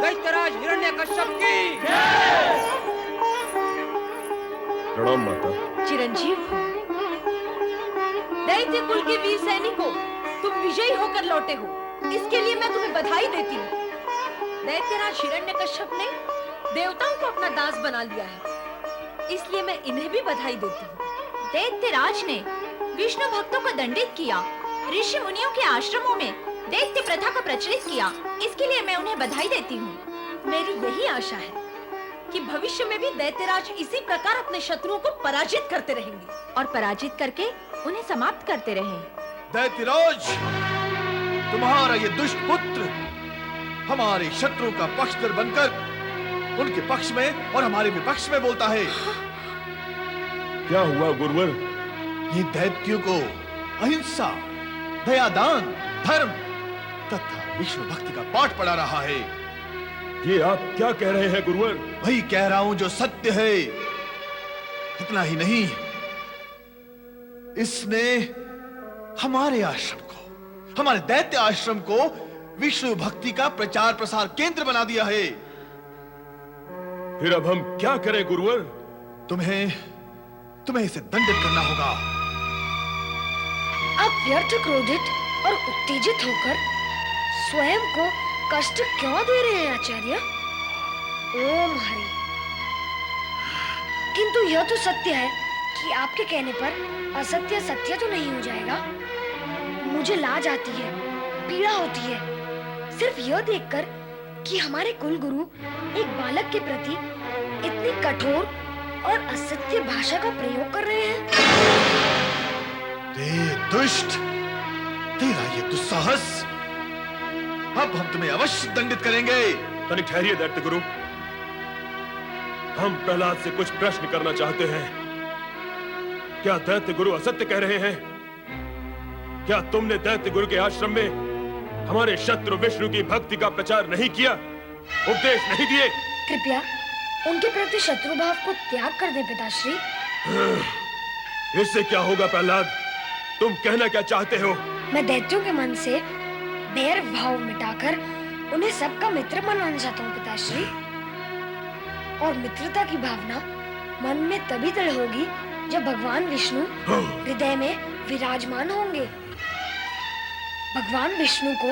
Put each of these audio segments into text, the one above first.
दैत्यराज हिरण्यकश्यप की प्रणाम माता। चिरंजीव हो। दैत्य कुल के वीर सैनिकों, तुम विजयी होकर लौटे हो, इसके लिए मैं तुम्हें बधाई देती हूँ। दैत्यराज हिरण्यकश्यप ने देवताओं को अपना दास बना लिया है, इसलिए मैं इन्हें भी बधाई देती हूँ। दैत्यराज ने विष्णु भक्तों को दंडित किया, ऋषि मुनियों के आश्रमों में दैत्य प्रथा को प्रचलित किया, इसके लिए मैं उन्हें बधाई देती हूँ। मेरी यही आशा है कि भविष्य में भी दैत्यराज इसी प्रकार अपने शत्रुओं को पराजित करते रहेंगे और पराजित करके उन्हें समाप्त करते रहे। दैत्यराज, तुम्हारा ये दुष्ट पुत्र हमारे शत्रु का पक्षधर बनकर उनके पक्ष में और हमारे विपक्ष में बोलता है। क्या हुआ गुरुवर? ये दैत्यों को अहिंसा, दयादान, धर्म तथा विष्णु भक्ति का पाठ पढ़ा रहा है। ये आप क्या कह रहे हैं गुरुवर? वही कह रहा हूं जो सत्य है। इतना ही नहीं, इसने हमारे आश्रम को, हमारे दैत्य आश्रम को विष्णु भक्ति का प्रचार प्रसार केंद्र बना दिया है। फिर अब हम क्या करें गुरुवर? तुम्हें इसे दंडित करना होगा। आप व्यर्थ क्रोधित और उत्तेजित होकर स्वयं को कष्ट क्यों दे रहे हैं आचार्य? ओम हरि। किंतु यह तो सत्य है कि आपके कहने पर असत्य सत्य तो नहीं हो जाएगा। मुझे लाज आती है, पीड़ा होती है, सिर्फ यह देखकर कि हमारे कुल गुरु एक बालक के प्रति इतनी कठोर और असत्य भाषा का प्रयोग कर रहे हैं। दुष्ट, तेरा ये दुस्साहस, अब हम तुम्हें अवश्य दंडित करेंगे। तनिक ठहरिए दैत्य गुरु, हम प्रहलाद से कुछ प्रश्न करना चाहते हैं। क्या दैत्य गुरु असत्य कह रहे हैं? क्या तुमने दैत्य गुरु के आश्रम में हमारे शत्रु विष्णु की भक्ति का प्रचार नहीं किया, उपदेश नहीं दिए? कृपया उनके प्रति शत्रु भाव को त्याग कर दे पिताश्री। इससे क्या होगा प्रहलाद? तुम कहना क्या चाहते हो? मैं दैत्यों के मन से बैर भाव मिटाकर उन्हें सबका मित्र बनाना चाहता हूँ पिताश्री। और मित्रता की भावना मन में तभी दृढ़ होगी जब भगवान विष्णु हृदय में विराजमान होंगे। भगवान विष्णु को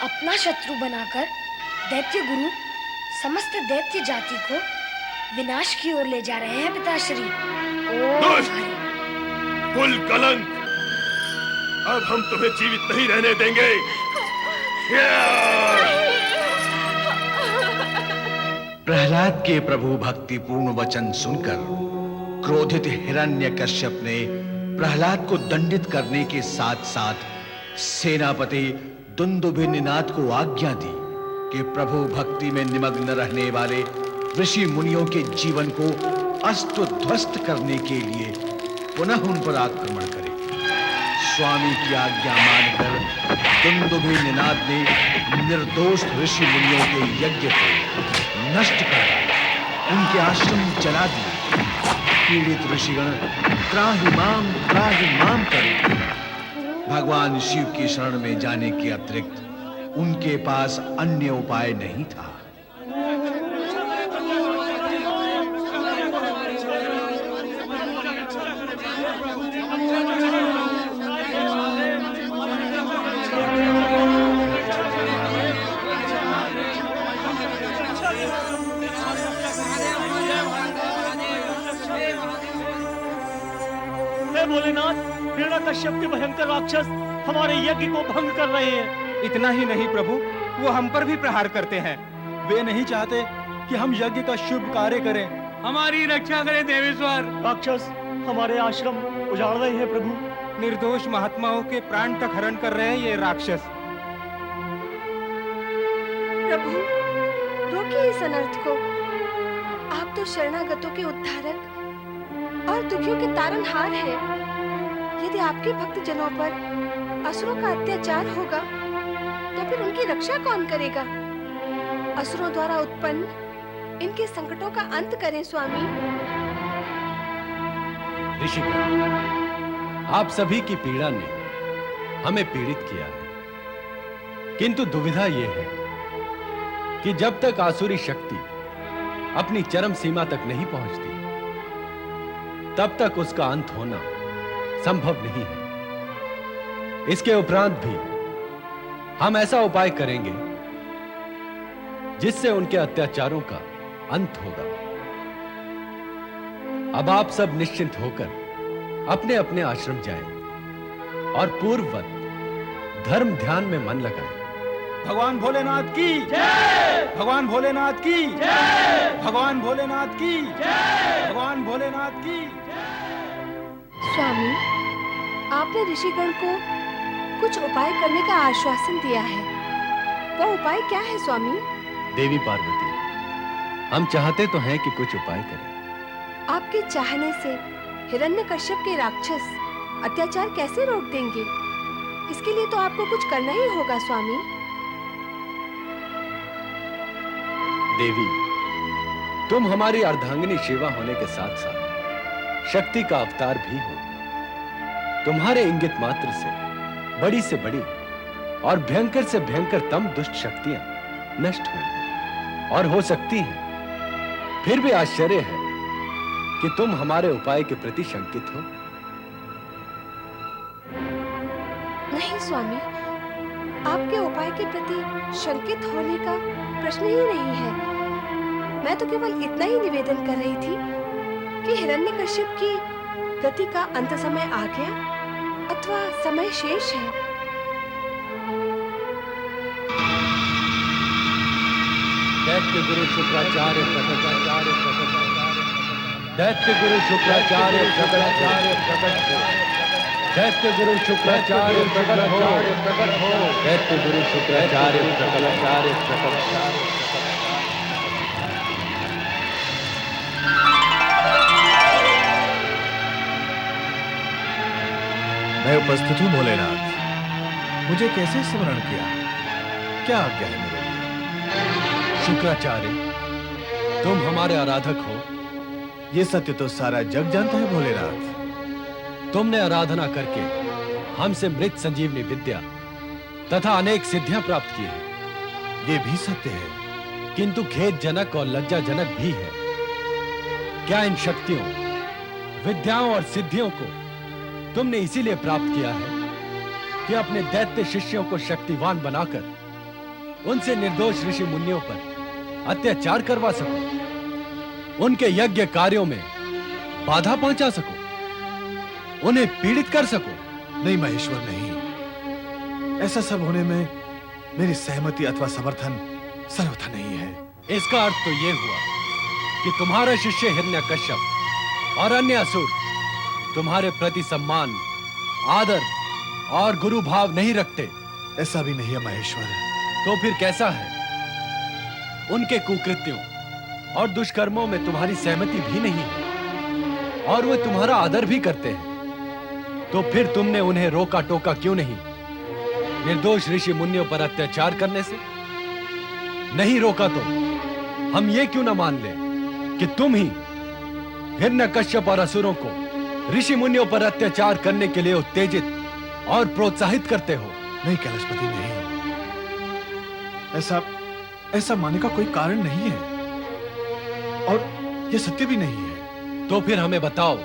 अपना शत्रु बनाकर दैत्य गुरु समस्त दैत्य जाति को विनाश की ओर ले जा रहे हैं पिताश्री। कुल कलंक, अब हम तुम्हें जीवित नहीं रहने देंगे। प्रहलाद के प्रभु भक्ति पूर्ण वचन सुनकर क्रोधित हिरण्यकश्यप ने प्रहलाद को दंडित करने के साथ साथ सेनापति दुंदुभिनिनाद को आज्ञा दी कि प्रभु भक्ति में निमग्न रहने वाले ऋषि मुनियों के जीवन को अस्त ध्वस्त करने के लिए पुनः उन पर आक्रमण करे। स्वामी की आज्ञा मानकर दुंदुभिनिनाद ने निर्दोष ऋषि मुनियों के यज्ञ को नष्ट कर दिया, उनके आश्रम जला दिए। पीड़ित ऋषिगण त्राहि माम करे। भगवान शिव की शरण में जाने के अतिरिक्त उनके पास अन्य उपाय नहीं था। भोलेनाथ, हिरण्यकश्यप के भयंकर राक्षस हमारे यज्ञ को भंग कर रहे हैं। इतना ही नहीं प्रभु, वो हम पर भी प्रहार करते हैं। वे नहीं चाहते कि हम यज्ञ का शुभ कार्य करें। हमारी रक्षा करें देवेश्वर। राक्षस हमारे आश्रम उजाड़ रहे हैं प्रभु। निर्दोष महात्माओं के प्राण तक हरण कर रहे हैं ये राक्षस। प्रभु, रोकिए इस अनर्थ को। आप तो शरणागतों के उद्धारक और दुखियों के तारनहार हैं। यदि आपके भक्त जनों पर असुरों का अत्याचार होगा तो फिर उनकी रक्षा कौन करेगा? असुरों द्वारा उत्पन्न इनके संकटों का अंत करें स्वामी। ऋषिगण, आप सभी की पीड़ा ने हमें पीड़ित किया है, किंतु दुविधा यह है कि जब तक आसुरी शक्ति अपनी चरम सीमा तक नहीं पहुंचती, तब तक उसका अंत होना संभव नहीं है। इसके उपरांत भी हम ऐसा उपाय करेंगे जिससे उनके अत्याचारों का अंत होगा। अब आप सब निश्चिंत होकर अपने अपने आश्रम जाएं और पूर्ववत धर्म ध्यान में मन लगाएं। भगवान भोलेनाथ की जय, भगवान भोलेनाथ की जय, भगवान भोलेनाथ की जय, भगवान भोलेनाथ की जय। स्वामी, आपने ऋषिगण को कुछ उपाय करने का आश्वासन दिया है। वो उपाय क्या है स्वामी? देवी पार्वती, हम चाहते तो हैं कि कुछ उपाय करें। आपके चाहने से हिरण्यकश्यप के राक्षस अत्याचार कैसे रोक देंगे? इसके लिए तो आपको कुछ करना ही होगा स्वामी। देवी, तुम हमारी अर्धांगिनी शिवा होने के साथ साथ शक्ति का अवतार भी हो। तुम्हारे इंगित मात्र से बड़ी और भयंकर से भयंकरतम दुष्ट शक्तियां नष्ट हुई और हो सकती हैं। फिर भी आश्चर्य है कि तुम हमारे उपाय के प्रति शंकित हो। नहीं स्वामी, आपके उपाय के प्रति शंकित होने का प्रश्न ही नहीं है। मैं तो केवल इतना ही निवेदन कर रही थी कि हिरण्यकश्यप की गति का अंत समय आ गया अथवा समय शेष है। दैत्य गुरु शुक्राचार्य प्रकट दैत्य गुरु शुक्राचार्य प्रकट दैत्य गुरु शुक्राचार्य प्रकट हो दैत्य गुरु शुक्राचार्य प्रकट। मैं उपस्थित हूँ भोलेनाथ। मुझे कैसे स्मरण किया? क्या आज्ञा है मेरे लिए? शुक्राचार्य, तुम हमारे आराधक हो। ये सत्य तो सारा जग जानता है भोलेनाथ। तुमने आराधना करके हमसे मृत संजीवनी विद्या तथा अनेक सिद्धियां प्राप्त की है। ये भी सत्य है, किंतु खेदजनक और लज्जाजनक भी है। क्या इन शक्तियों, विद्याओं और सिद्धियों को तुमने इसीलिए प्राप्त किया है कि अपने दैत्य शिष्यों को शक्तिवान बनाकर उनसे निर्दोष ऋषि मुनियों पर अत्याचार करवा सको, उनके यज्ञ कार्यों में बाधा पहुंचा सको, उन्हें पीड़ित कर सको? नहीं महेश्वर, नहीं। ऐसा सब होने में मेरी सहमति अथवा समर्थन सर्वथा नहीं है। इसका अर्थ तो यह हुआ कि तुम्हारा शिष्य हिरण्यकश्यप और अन्य असुर तुम्हारे प्रति सम्मान, आदर और गुरु भाव नहीं रखते। ऐसा भी नहीं है महेश्वर। तो फिर कैसा है? उनके कुकृत्यों और दुष्कर्मों में तुम्हारी सहमति भी नहीं है और वे तुम्हारा आदर भी करते हैं। तो फिर तुमने उन्हें रोका टोका क्यों नहीं? निर्दोष ऋषि मुनियों पर अत्याचार करने से नहीं रोका तो हम ये क्यों ना मान लें कि तुम ही हिरण्यकश्यप और असुरों को ऋषि मुनियों पर अत्याचार करने के लिए उत्तेजित और प्रोत्साहित करते हो? नहीं कैलाशपति, नहीं। ऐसा मानने का कोई कारण नहीं है और यह सत्य भी नहीं है। तो फिर हमें बताओ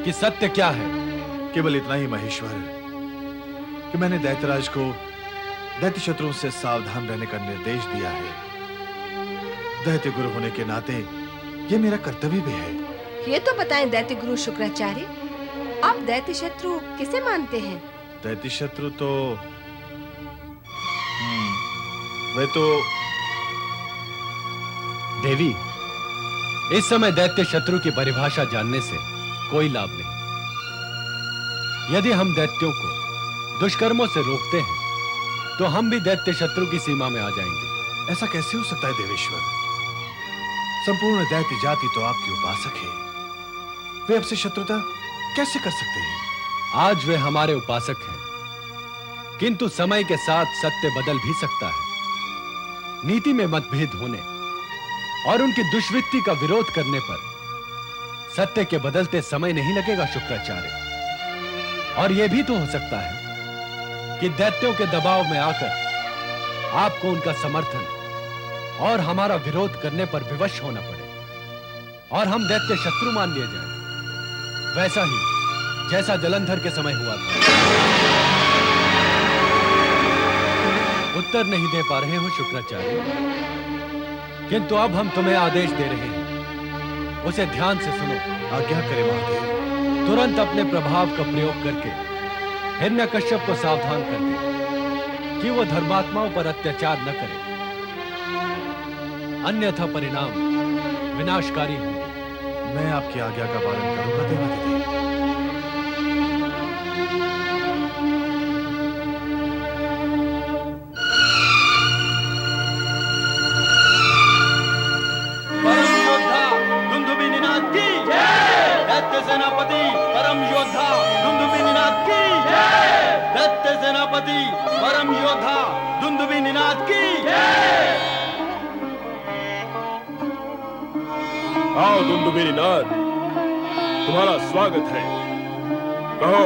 कि सत्य क्या है? केवल इतना ही महेश्वर कि मैंने दैत्यराज को दैत्य शत्रुओं से सावधान रहने का निर्देश दिया है। दैत्य गुरु होने के नाते यह मेरा कर्तव्य भी है। ये तो बताएं दैत्य गुरु शुक्राचार्य, आप दैत्य शत्रु किसे मानते हैं? दैत्य शत्रु तो वे तो देवी, इस समय दैत्य शत्रु की परिभाषा जानने से कोई लाभ नहीं। यदि हम दैत्यों को दुष्कर्मों से रोकते हैं तो हम भी दैत्य शत्रु की सीमा में आ जाएंगे। ऐसा कैसे हो सकता है देवेश्वर? संपूर्ण दैत्य जाति तो आपकी उपासक है। वे आपसे शत्रुता कैसे कर सकते हैं? आज वे हमारे उपासक हैं, किंतु समय के साथ सत्य बदल भी सकता है। नीति में मतभेद होने और उनकी दुष्वृत्ति का विरोध करने पर सत्य के बदलते समय नहीं लगेगा शुक्राचार्य। और यह भी तो हो सकता है कि दैत्यों के दबाव में आकर आपको उनका समर्थन और हमारा विरोध करने पर विवश होना पड़े और हम दैत्य शत्रु मान लिए जाए, वैसा ही जैसा जलंधर के समय हुआ था। उत्तर नहीं दे पा रहे हो शुक्राचार्य, किंतु अब हम तुम्हें आदेश दे रहे हैं, उसे ध्यान से सुनो। आज्ञा करे महादेव। तुरंत अपने प्रभाव का प्रयोग करके हिरण्यकश्यप को सावधान कर दे कि वो धर्मात्माओं पर अत्याचार न करे, अन्यथा परिणाम विनाशकारी होंगे। मैं आपकी आज्ञा का पालन करूंगा देवाधिदेव। परम योद्धा दुंदुभि निनाद की जय। दैत्य सेनापति परम योद्धा दुंदुभि निनाद की जय। दैत्य सेनापति परम योद्धा दुंदुभि निनाद की जय। आओ दुंदुभि निनाद, तुम्हारा स्वागत है। कहो,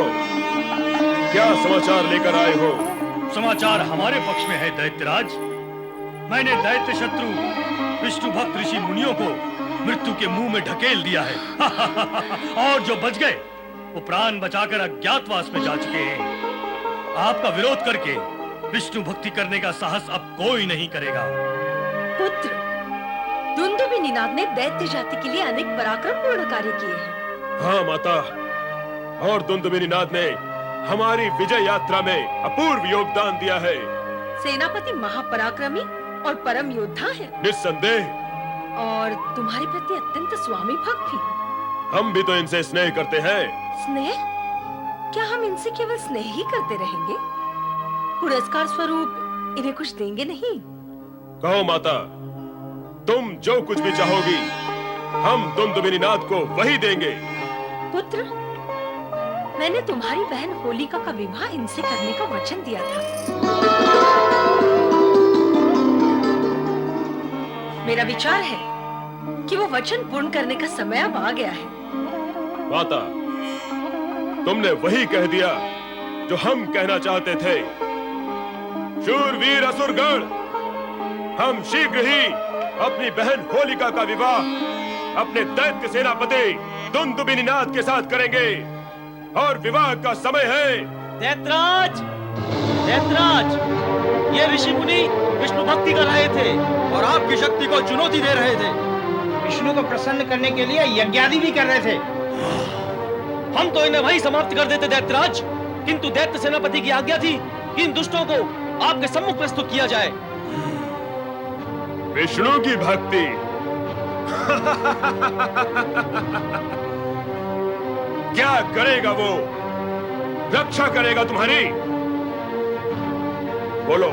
क्या समाचार लेकर आए हो? समाचार हमारे पक्ष में है दैत्यराज। मैंने दैत्य शत्रु विष्णु भक्त ऋषि मुनियों को मृत्यु के मुंह में ढकेल दिया है। और जो बच गए वो प्राण बचाकर अज्ञातवास में जा चुके हैं। आपका विरोध करके विष्णु भक्ति करने का साहस अब कोई नहीं करेगा। पुत्र, दुंदुभि निनाद ने दैत्य जाति के लिए अनेक पराक्रमपूर्ण कार्य किए हैं। हाँ माता, और दुंदुभि निनाद ने हमारी विजय यात्रा में अपूर्व योगदान दिया है। सेनापति महापराक्रमी और परम योद्धा है, निस्संदेह। और तुम्हारे प्रति अत्यंत स्वामी भक्त भी। हम भी तो इनसे स्नेह करते हैं। स्नेह? क्या हम इनसे केवल स्नेह ही करते रहेंगे? पुरस्कार स्वरूप इन्हें कुछ देंगे नहीं? कहो माता, तुम जो कुछ भी चाहोगी हम दुंदुभि निनाद को वही देंगे। पुत्र, मैंने तुम्हारी बहन होलिका का विवाह इनसे करने का वचन दिया था। मेरा विचार है कि वो वचन पूर्ण करने का समय अब आ गया है। माता, तुमने वही कह दिया जो हम कहना चाहते थे। शूरवीर असुरगण, हम शीघ्र ही अपनी बहन होलिका का विवाह अपने दैत्य सेनापति दुंदुभि निनाद के साथ करेंगे और विवाह का समय है। दैत्यराज, दैत्यराज, ये ऋषि मुनि विष्णु भक्ति कर रहे थे और आपकी शक्ति को चुनौती दे रहे थे। विष्णु को प्रसन्न करने के लिए यज्ञादि भी कर रहे थे। हम तो इन्हें वही समाप्त कर देते दैत्यराज, किंतु दैत्य सेनापति की आज्ञा थी कि इन दुष्टों को आपके सम्मुख प्रस्तुत किया जाए। विष्णु की भक्ति क्या करेगा वो? रक्षा करेगा तुम्हारी? बोलो,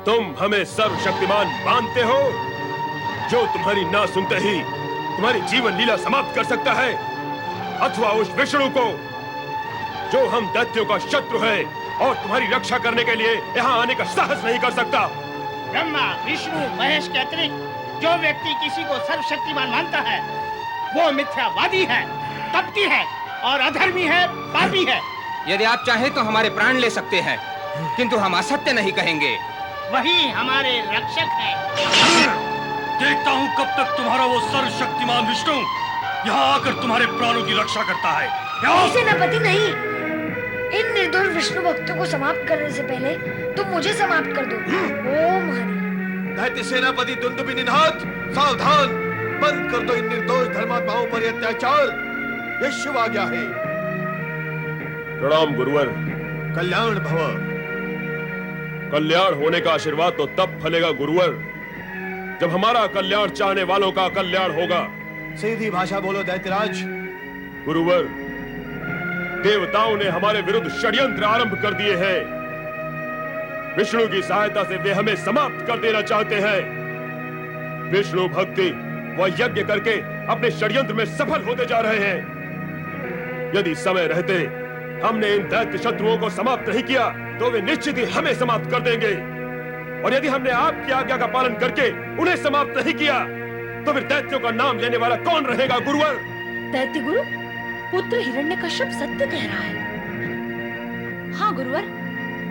तुम हमें सर्वशक्तिमान मानते हो जो तुम्हारी ना सुनते ही तुम्हारी जीवन लीला समाप्त कर सकता है, अथवा उस विष्णु को जो हम दैत्यों का शत्रु है और तुम्हारी रक्षा करने के लिए यहाँ आने का साहस नहीं कर सकता? ब्रह्मा, विष्णु, महेश के अतिरिक्त जो व्यक्ति किसी को सर्वशक्तिमान मानता है वो मिथ्यावादी है, कपटी है और अधर्मी है, पापी है। यदि आप चाहें तो हमारे प्राण ले सकते हैं, किंतु हम असत्य नहीं कहेंगे। वही हमारे रक्षक है। देखता हूँ कब तक तुम्हारा वो सर्वशक्तिमान विष्णु यहाँ आकर तुम्हारे प्राणों की रक्षा करता है। सेनापति नहीं, इन निर्दोष विष्णु भक्तों को समाप्त करने से पहले तुम मुझे समाप्त कर दो। ओम हरि। दैत्य सेनापति दुंदुभि निनाद, सावधान! बंद कर दो इन निर्दोष धर्मात्माओं पर अत्याचार। यह शुभ आज्ञा है। प्रणाम गुरुवर। कल्याण भव। कल्याण होने का आशीर्वाद तो तब फलेगा गुरुवर जब हमारा कल्याण चाहने वालों का कल्याण होगा। सीधी भाषा बोलो दैत्यराज। गुरुवर, देवताओं ने हमारे विरुद्ध षड्यंत्र आरंभ कर दिए हैं। विष्णु की सहायता से वे हमें समाप्त कर देना चाहते हैं। विष्णु भक्ति व यज्ञ करके अपने षड्यंत्र में सफल होते जा रहे हैं। यदि समय रहते हमने इन दैत्य शत्रुओं को समाप्त नहीं किया तो वे निश्चित ही हमें समाप्त कर देंगे, और यदि हमने आपकी आज्ञा का पालन करके उन्हें समाप्त नहीं किया तो फिर दैत्यों का नाम लेने वाला कौन रहेगा गुरुवर? दैत्य गुरु, पुत्र हिरण्यकश्यप सत्य कह रहा है। हाँ गुरुवर,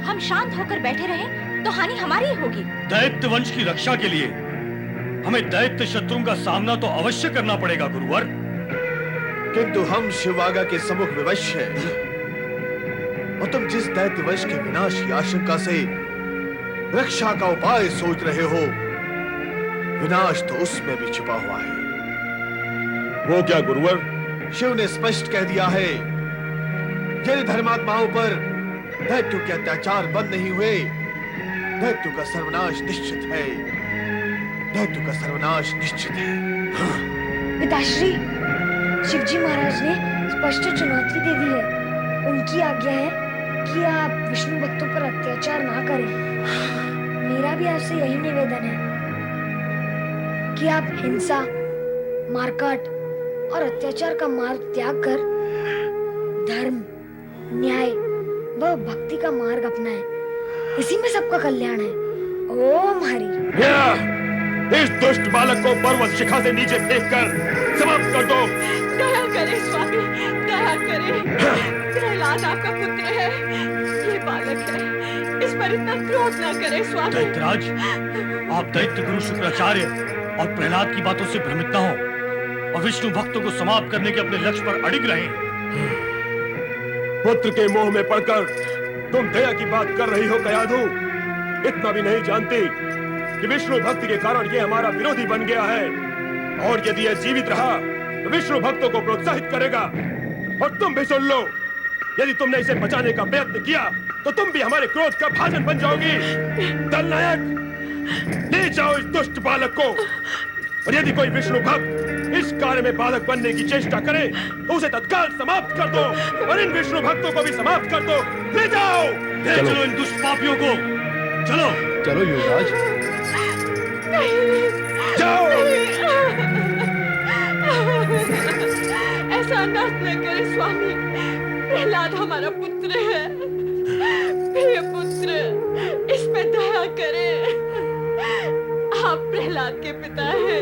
हम शांत होकर बैठे रहे तो हानि हमारी ही होगी। दैत्य वंश की रक्षा के लिए हमें दैत्य शत्रुओं का सामना तो अवश्य करना पड़ेगा गुरुवर। किंतु हम शिवागा के सम्मुख विवश हैं और तुम जिस दैत्य वंश के विनाश की आशंका से रक्षा का उपाय सोच रहे हो, विनाश तो उसमें भी छिपा हुआ है। वो क्या गुरुवर? शिव ने स्पष्ट कह दिया है, यदि धर्मात्माओं पर दैत्यों के अत्याचार बंद नहीं हुए, दैत्यों का सर्वनाश निश्चित है। दैत्यों का सर्वनाश निश्चित है। पिताश्री, शिवजी महाराज ने स्पष्ट चुनौती दे दी है। उनकी आज्ञा है कि आप विष्णु भक्तों पर अत्याचार ना करें। मेरा भी आपसे यही निवेदन है कि आप हिंसा, मारकाट और अत्याचार का मार्ग त्याग कर धर्म, न्याय व भक्ति का मार्ग अपनाएं। इसी में सबका कल्याण है। ओम हरि। इस दुष्ट बालक को पर्वत शिखा से नीचे फेंककर समाप्त कर दो। दया करे स्वामी, दया करे। प्रहलाद आपका पुत्र है, ये बालक है, इस पर इतना क्रोध न करे स्वामी। दैत्यराज, आप दैत्य गुरु शुक्राचार्य और प्रहलाद की बातों से भ्रमित न हो और विष्णु भक्तों को समाप्त करने के अपने लक्ष्य पर अडिग रहें। पुत्र के मोह में पड़कर तुम दया की बात कर रही हो कयाधु। इतना भी नहीं जानती कि विष्णु भक्ति के कारण ये हमारा विरोधी बन गया है, और यदि यह जीवित रहा तो विष्णु भक्तों को प्रोत्साहित करेगा। और तुम भी सुन लो, यदि तुमने इसे बचाने का प्रयत्न किया तो तुम भी हमारे क्रोध का भाजन बन जाओगी। दलनायक, ले जाओ इस दुष्ट बालक को, और यदि कोई विष्णु भक्त इस कार्य में बाधक बनने की चेष्टा करे तो उसे तत्काल समाप्त कर दो, और इन विष्णु भक्तों को भी समाप्त कर दो। ले जाओ, ले चलो इन दुष्ट पापियों को। चलो चलो युवराज, जाओ। ऐसा अनर्थ न करे स्वामी, प्रहलाद हमारा पुत्र है, प्रिय पुत्र, इस पे दया करे। आप प्रहलाद के पिता हैं,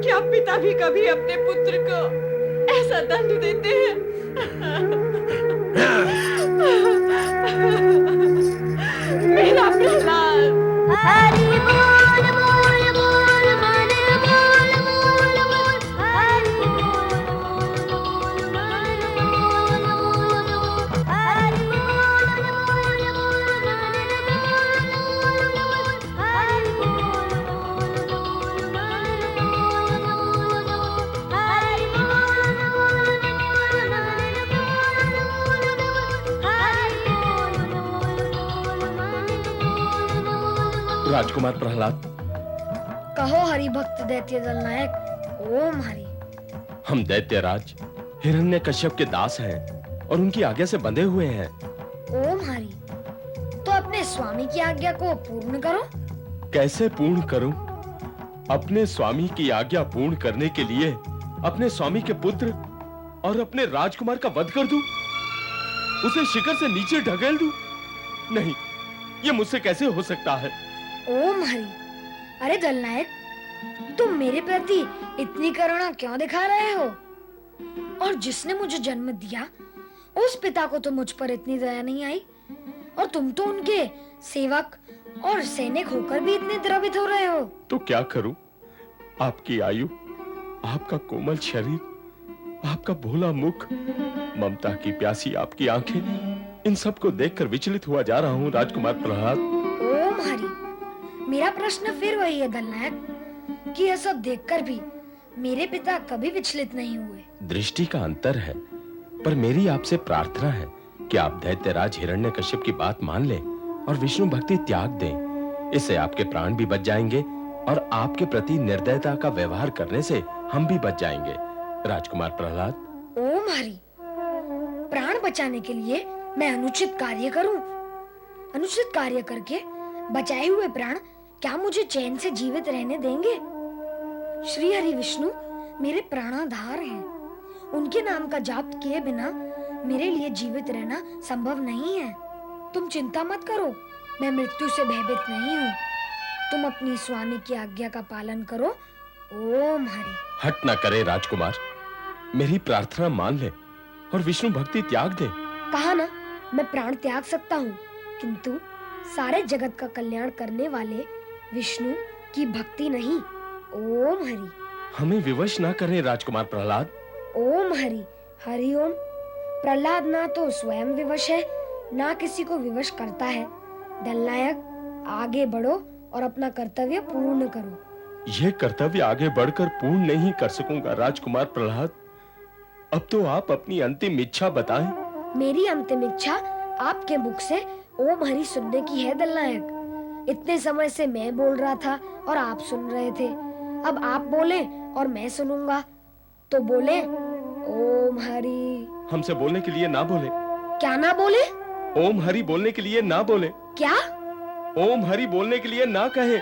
क्या पिता भी कभी अपने पुत्र को ऐसा दंड देते हैं? मेरा प्रहलाद। हरि बोल बोल बोल मन बोल बोल बोल हरि बोल बोल बोल मन बोल बोल बोल हरि बोल बोल बोल मन बोल बोल हरि बोल बोल बोल मन बोल बोल हरि बोल बोल बोल मन बोल हरि बोल बोल मन। राजकुमार प्रहलाद, कहो हरि भक्त दैत्य दलनायक। ओम हरि। हम दैत्यराज हिरण्यकश्यप के दास हैं और उनकी आज्ञा से बंधे हुए हैं। ओम हरि, तो अपने स्वामी की आज्ञा को पूर्ण करो। कैसे पूर्ण करूं? अपने स्वामी की आज्ञा पूर्ण करने के लिए अपने स्वामी के पुत्र और अपने राजकुमार का वध कर दूं? उसे शिखर से नीचे ढकेल दूं? नहीं, ये मुझसे कैसे हो सकता है? ओम हरि। अरे दलनायक, तुम मेरे प्रति इतनी करुणा क्यों दिखा रहे हो? और जिसने मुझे जन्म दिया उस पिता को तो मुझ पर इतनी दया नहीं आई, और तुम तो उनके सेवक और सैनिक होकर भी इतने द्रवित हो रहे हो। तो क्या करूं? आपकी आयु, आपका कोमल शरीर, आपका भोला मुख, ममता की प्यासी आपकी आंखें, इन सब को देखकर विचलित हुआ जा रहा हूं राजकुमार प्रहलाद। ओम हरि। मेरा प्रश्न फिर वही है दलनायक कि यह सब देखकर भी मेरे पिता कभी विचलित नहीं हुए। दृष्टि का अंतर है, पर मेरी आपसे प्रार्थना है कि आप दैत्यराज हिरण्यकश्यप की बात मान लें और विष्णु भक्ति त्याग दें। इससे आपके प्राण भी बच जाएंगे और आपके प्रति निर्दयता का व्यवहार करने से हम भी बच जाएंगे। राजकुमार प्रहलाद। ओम हरि। प्राण बचाने के लिए मैं अनुचित कार्य करूं? अनुचित कार्य करके बचाए हुए प्राण क्या मुझे चैन से जीवित रहने देंगे? श्री हरि विष्णु मेरे प्राणाधार हैं। उनके नाम का जाप किए बिना मेरे लिए जीवित रहना संभव नहीं है। तुम चिंता मत करो, मैं मृत्यु से भयभीत नहीं हूँ। तुम अपनी स्वामी की आज्ञा का पालन करो। ओम हरि। हट न करे राजकुमार, मेरी प्रार्थना मान ले और विष्णु भक्ति त्याग दे। कहा ना, मैं प्राण त्याग सकता हूँ, किंतु सारे जगत का कल्याण करने वाले विष्णु की भक्ति नहीं। ओम हरि। हमें विवश ना करें राजकुमार प्रहलाद। ओम हरि। हरि ओम। प्रहलाद ना तो स्वयं विवश है, ना किसी को विवश करता है। दलनायक, आगे बढ़ो और अपना कर्तव्य पूर्ण करो। यह कर्तव्य आगे बढ़कर पूर्ण नहीं कर सकूंगा राजकुमार प्रहलाद। अब तो आप अपनी अंतिम इच्छा बताएं। मेरी अंतिम इच्छा आपके मुख से ओम हरि सुनने की है दलनायक। इतने समय से मैं बोल रहा था और आप सुन रहे थे। अब आप बोले और मैं सुनूंगा, तो बोले ओम हरि। हमसे बोलने के लिए ना बोले। क्या ना बोले? ओम हरि बोलने के लिए ना बोले। क्या? ओम हरि बोलने के लिए ना कहे।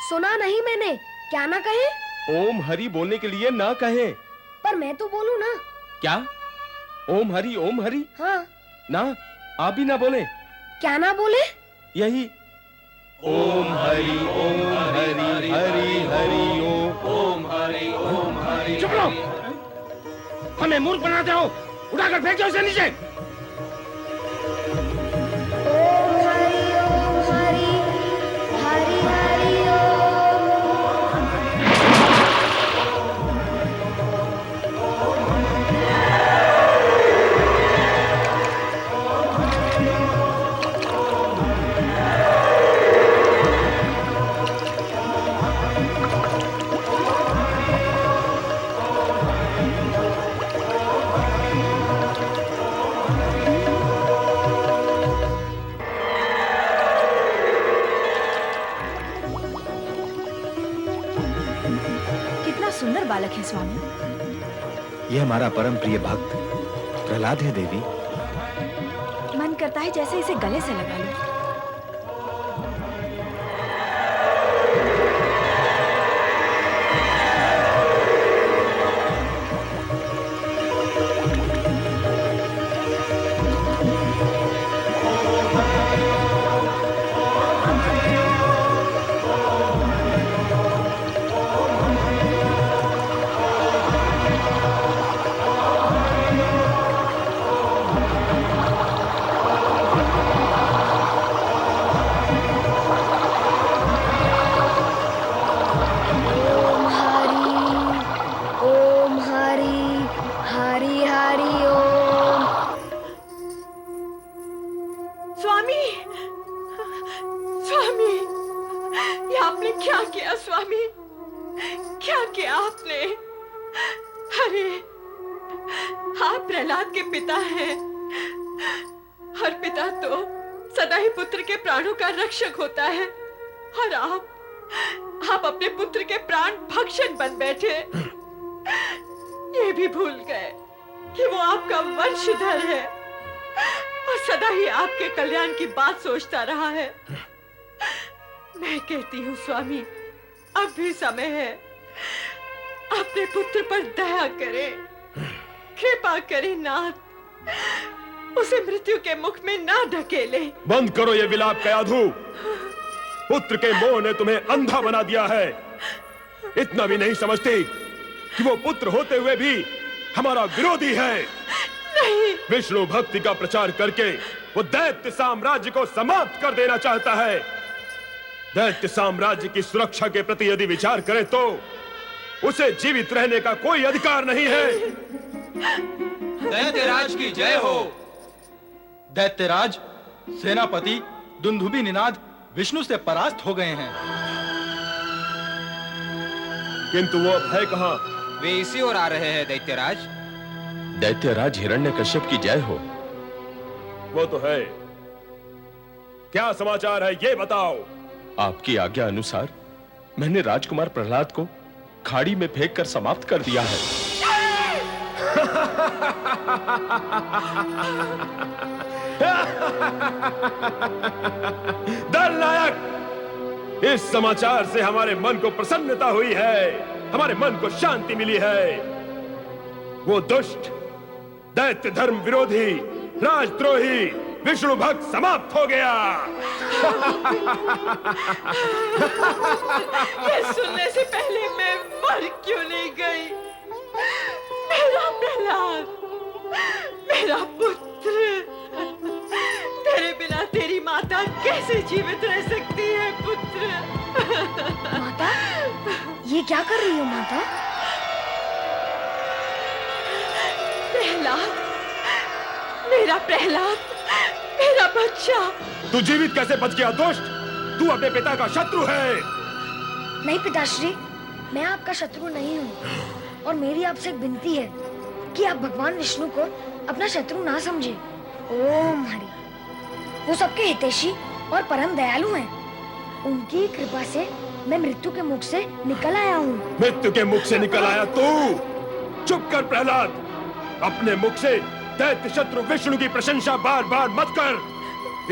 सुना नहीं मैंने, क्या ना कहे? ओम हरि बोलने के लिए ना कहे। पर मैं तो बोलूं ना। क्या? ओम हरि ओम हरि? हाँ। ना, आप भी ना बोले। क्या ना बोले? यही ओम हरि हरि हरि ओम हरि। चुप रहो, हमें मूर्ख बनाते हो। उठाकर फेंक दो उसे नीचे। ओम हरि हरि हरि सुंदर बालक है स्वामी। यह हमारा परम प्रिय भक्त प्रहलाद है देवी। मन करता है जैसे इसे गले से लगा लूं। रक्षक होता है और आप अपने पुत्र के प्राण भक्षक बन बैठे। ये भी भूल गए कि वो आपका वंशधर है और सदा ही आपके कल्याण की बात सोचता रहा है। मैं कहती हूँ स्वामी, अब भी समय है, अपने पुत्र पर दया करें, कृपा करें नाथ, उसे मृत्यु के मुख में ना ढकेले। बंद करो ये विलाप कयाधु। पुत्र के मोह ने तुम्हें अंधा बना दिया है। इतना भी नहीं समझते कि वो पुत्र होते हुए भी हमारा विरोधी है। नहीं। विष्णु भक्ति का प्रचार करके वो दैत्य साम्राज्य को समाप्त कर देना चाहता है। दैत्य साम्राज्य की सुरक्षा के प्रति यदि विचार करें तो उसे जीवित रहने का कोई अधिकार नहीं है। दैत्यराज की जय हो। दैत्यराज सेनापति दुंदुभि निनाद विष्णु से परास्त हो गए हैं। किंतु वो अब है कहां? वे इसी ओर आ रहे हैं दैत्यराज। दैत्यराज हिरण्यकश्यप की जय हो। वो तो है। क्या समाचार है ये बताओ। आपकी आज्ञा अनुसार मैंने राजकुमार प्रहलाद को खाड़ी में फेंक कर समाप्त कर दिया है। दलनायक, इस समाचार से हमारे मन को प्रसन्नता हुई है, हमारे मन को शांति मिली है। वो दुष्ट दैत्य धर्म विरोधी राजद्रोही विष्णु भक्त समाप्त हो गया। ये सुनने से पहले मैं मर क्यों नहीं गई? मेरा प्रहलाद, मेरा पुत्र, तेरे बिना तेरी माता कैसे जीवित रह सकती है पुत्र। माता, ये क्या कर रही हो माता? प्रहलाद, मेरा प्रहलाद, मेरा बच्चा। तू जीवित कैसे बच गया दुष्ट? तू अपने पिता का शत्रु है। नहीं पिताश्री, मैं आपका शत्रु नहीं हूँ और मेरी आपसे एक विनती है कि आप भगवान विष्णु को अपना शत्रु ना समझे। ओम हरि। वो सबके हितैषी और परम दयालु हैं। उनकी कृपा से मैं मृत्यु के मुख से निकल आया हूँ। मृत्यु के मुख से निकल आया तू? चुप कर प्रहलाद। अपने मुख से दैत्य शत्रु विष्णु की प्रशंसा बार बार मत कर।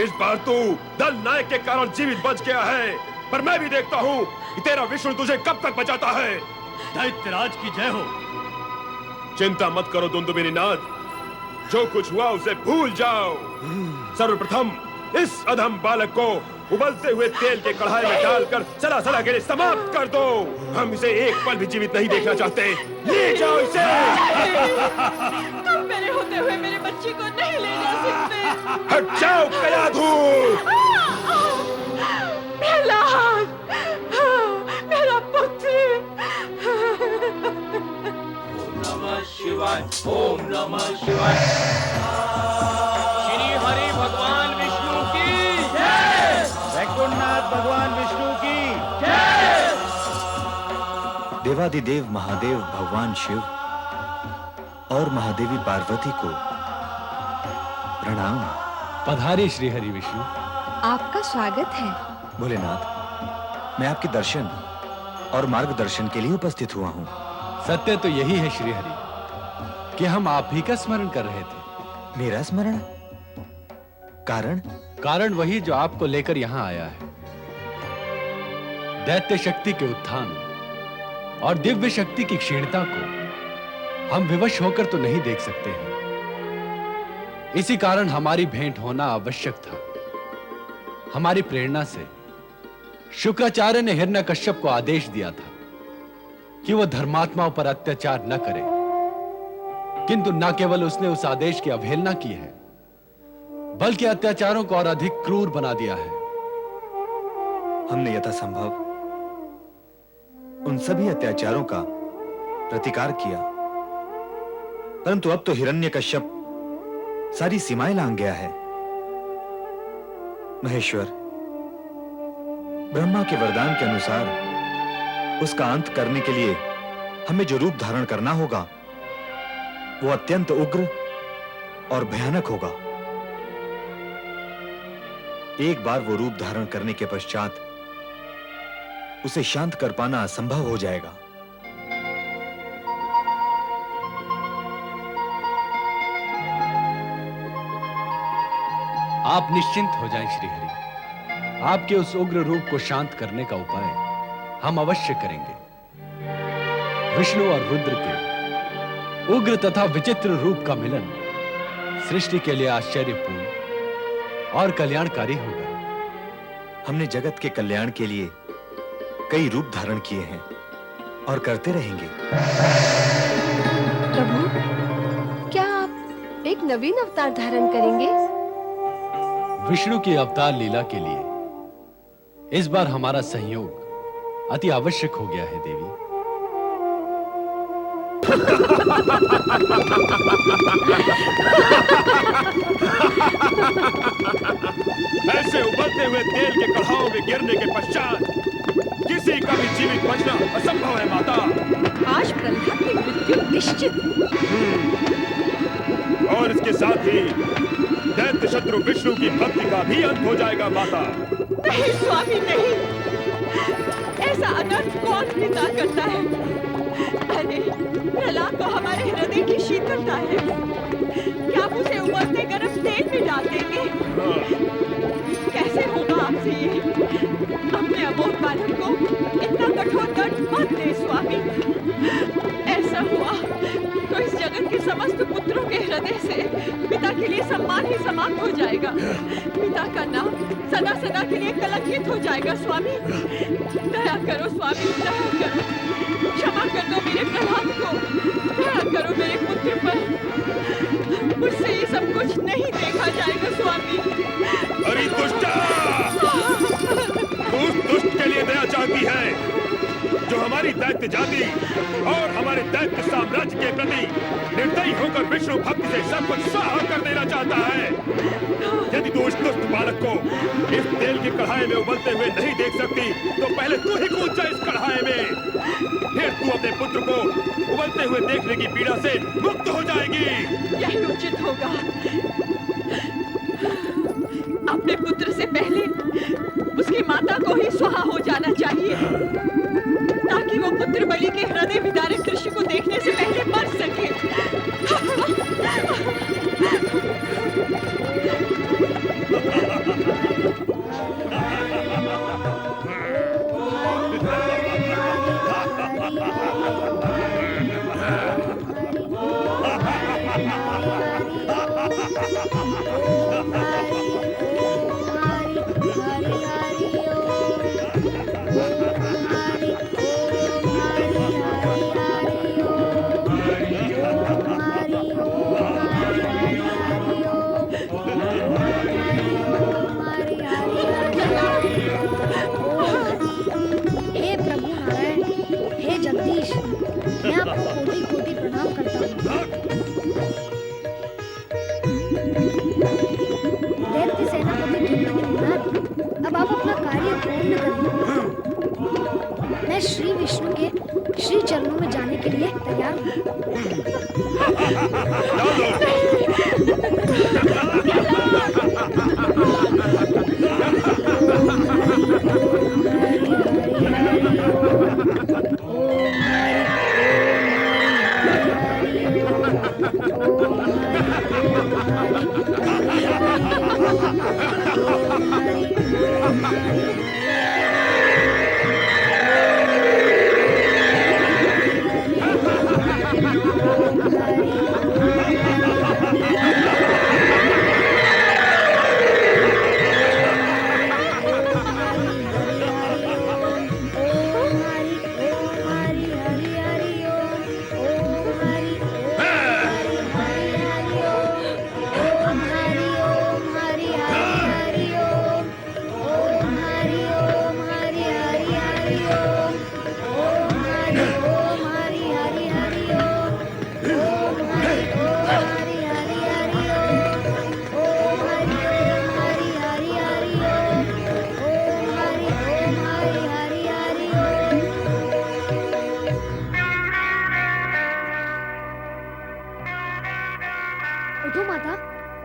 इस बार तू दल नायक के कारण जीवित बच गया है, पर मैं भी देखता हूँ कि तेरा विष्णु तुझे कब तक बचाता है। दैत्यराज की जय हो। चिंता मत करो दुंदुभिनी नाथ, जो कुछ हुआ उसे भूल जाओ। सर्वप्रथम इस अधम बालक को उबलते हुए तेल के कढ़ाई में डालकर सलासला के लिए समाप्त कर दो। हम इसे एक पल भी जीवित नहीं देखना चाहते। ले जाओ इसे। तुम मेरे होते हुए मेरे बच्चे को नहीं ले जा सकते। हट जाओ कयाधु। प्रहलाद, मेरा पुत्र। ओम नमः शिवाय, ओम नमः शिवाय। श्री हरि भगवान विष्णु की जय। वैकुंठनाथ भगवान विष्णु की जय। देवादिदेव महादेव भगवान शिव और महादेवी पार्वती को प्रणाम। पधारे श्री हरि विष्णु। आपका स्वागत है। भोलेनाथ, मैं आपके दर्शन और मार्गदर्शन के लिए उपस्थित हुआ हूँ। सत्य तो यही है श्री हरि कि हम आप ही का स्मरण कर रहे थे। मेरा स्मरण? कारण? कारण वही जो आपको लेकर यहाँ आया है। दैत्य शक्ति के उत्थान और दिव्य शक्ति की क्षीणता को हम विवश होकर तो नहीं देख सकते हैं। इसी कारण हमारी भेंट होना आवश्यक था। हमारी प्रेरणा से शुक्राचार्य ने हिरण्यकश्यप को आदेश दिया था कि वह धर्मात्माओं पर अत्याचार न करे, किंतु न केवल उसने उस आदेश की अवहेलना की है, बल्कि अत्याचारों को और अधिक क्रूर बना दिया है। हमने यथासंभव उन सभी अत्याचारों का प्रतिकार किया, परंतु अब तो हिरण्यकश्यप सारी सीमाएं लांघ गया है। महेश्वर, ब्रह्मा के वरदान के अनुसार उसका अंत करने के लिए हमें जो रूप धारण करना होगा वो अत्यंत उग्र और भयानक होगा। एक बार वो रूप धारण करने के पश्चात उसे शांत कर पाना असंभव हो जाएगा। आप निश्चिंत हो जाएं श्री हरि। आपके उस उग्र रूप को शांत करने का उपाय हम अवश्य करेंगे। विष्णु और रुद्र के उग्र तथा विचित्र रूप का मिलन सृष्टि के लिए आश्चर्यपूर्ण और कल्याणकारी होगा। हमने जगत के कल्याण के लिए कई रूप धारण किए हैं और करते रहेंगे। प्रभु, क्या आप एक नवीन अवतार धारण करेंगे? विष्णु की अवतार लीला के लिए इस बार हमारा सहयोग अति आवश्यक हो गया है देवी। ऐसे उबलते हुए तेल के कढ़ाओं में गिरने के पश्चात किसी का भी जीवित बचना असंभव है माता। आज प्रहलाद की मृत्यु निश्चित। और इसके साथ ही दैत्य शत्रु विष्णु की भक्ति का भी अंत हो जाएगा माता। नहीं स्वामी, नहीं। ऐसा अनर्थ कौन पिता करता है? अरे प्रहलाद तो हमारे हृदय की शीतलता है। क्या आप उसे उबलते गर्म तेल में डाल देंगे? कैसे होगा आपसे ये? अपने अबोध बालक को इतना कठोर दंड मत दे स्वामी। ऐसा हुआ तो इस जगत के समस्त पुत्रों के हृदय से पिता के लिए सम्मान ही समाप्त हो जाएगा। पिता का नाम सदा सदा के लिए कलंकित हो जाएगा। स्वामी दया करो स्वामी, दया करो। क्षमा कर दो मेरे प्रहलाद को। दया करो मेरे पुत्र पर। मुझसे ये सब कुछ नहीं देखा जाएगा स्वामी। अरे दुष्टा! चाहती है, जो हमारी दैत्य जाति और हमारे दैत्य साम्राज्य के प्रति निर्दयी होकर विष्णु भक्ति से सब कुछ स्वाहा कर देना चाहता है। यदि तू उस दुष्ट बालक को इस तेल की कढ़ाई में उबलते हुए नहीं देख सकती, तो पहले तू ही कूद जा इस कढ़ाई में, फिर तू अपने पुत्र को उबलते हुए देखने की पीड़ा से मुक्त हो जाएगी। यही उचित होगा। अपने पुत्र से पहले उसकी माता को ही स्वाहा हो जाना चाहिए, ताकि वो पुत्र बलि के हृदय विदारक दृश्य को देखने से पहले मर सके। मैं आपको कोटि-कोटि प्रणाम करता हूँ। दैत्य सेनापति धुंधुभिनाथ, अब आप अपना कार्य पूर्ण करें। मैं श्री विष्णु के श्री चरणों में जाने के लिए तैयार हूँ।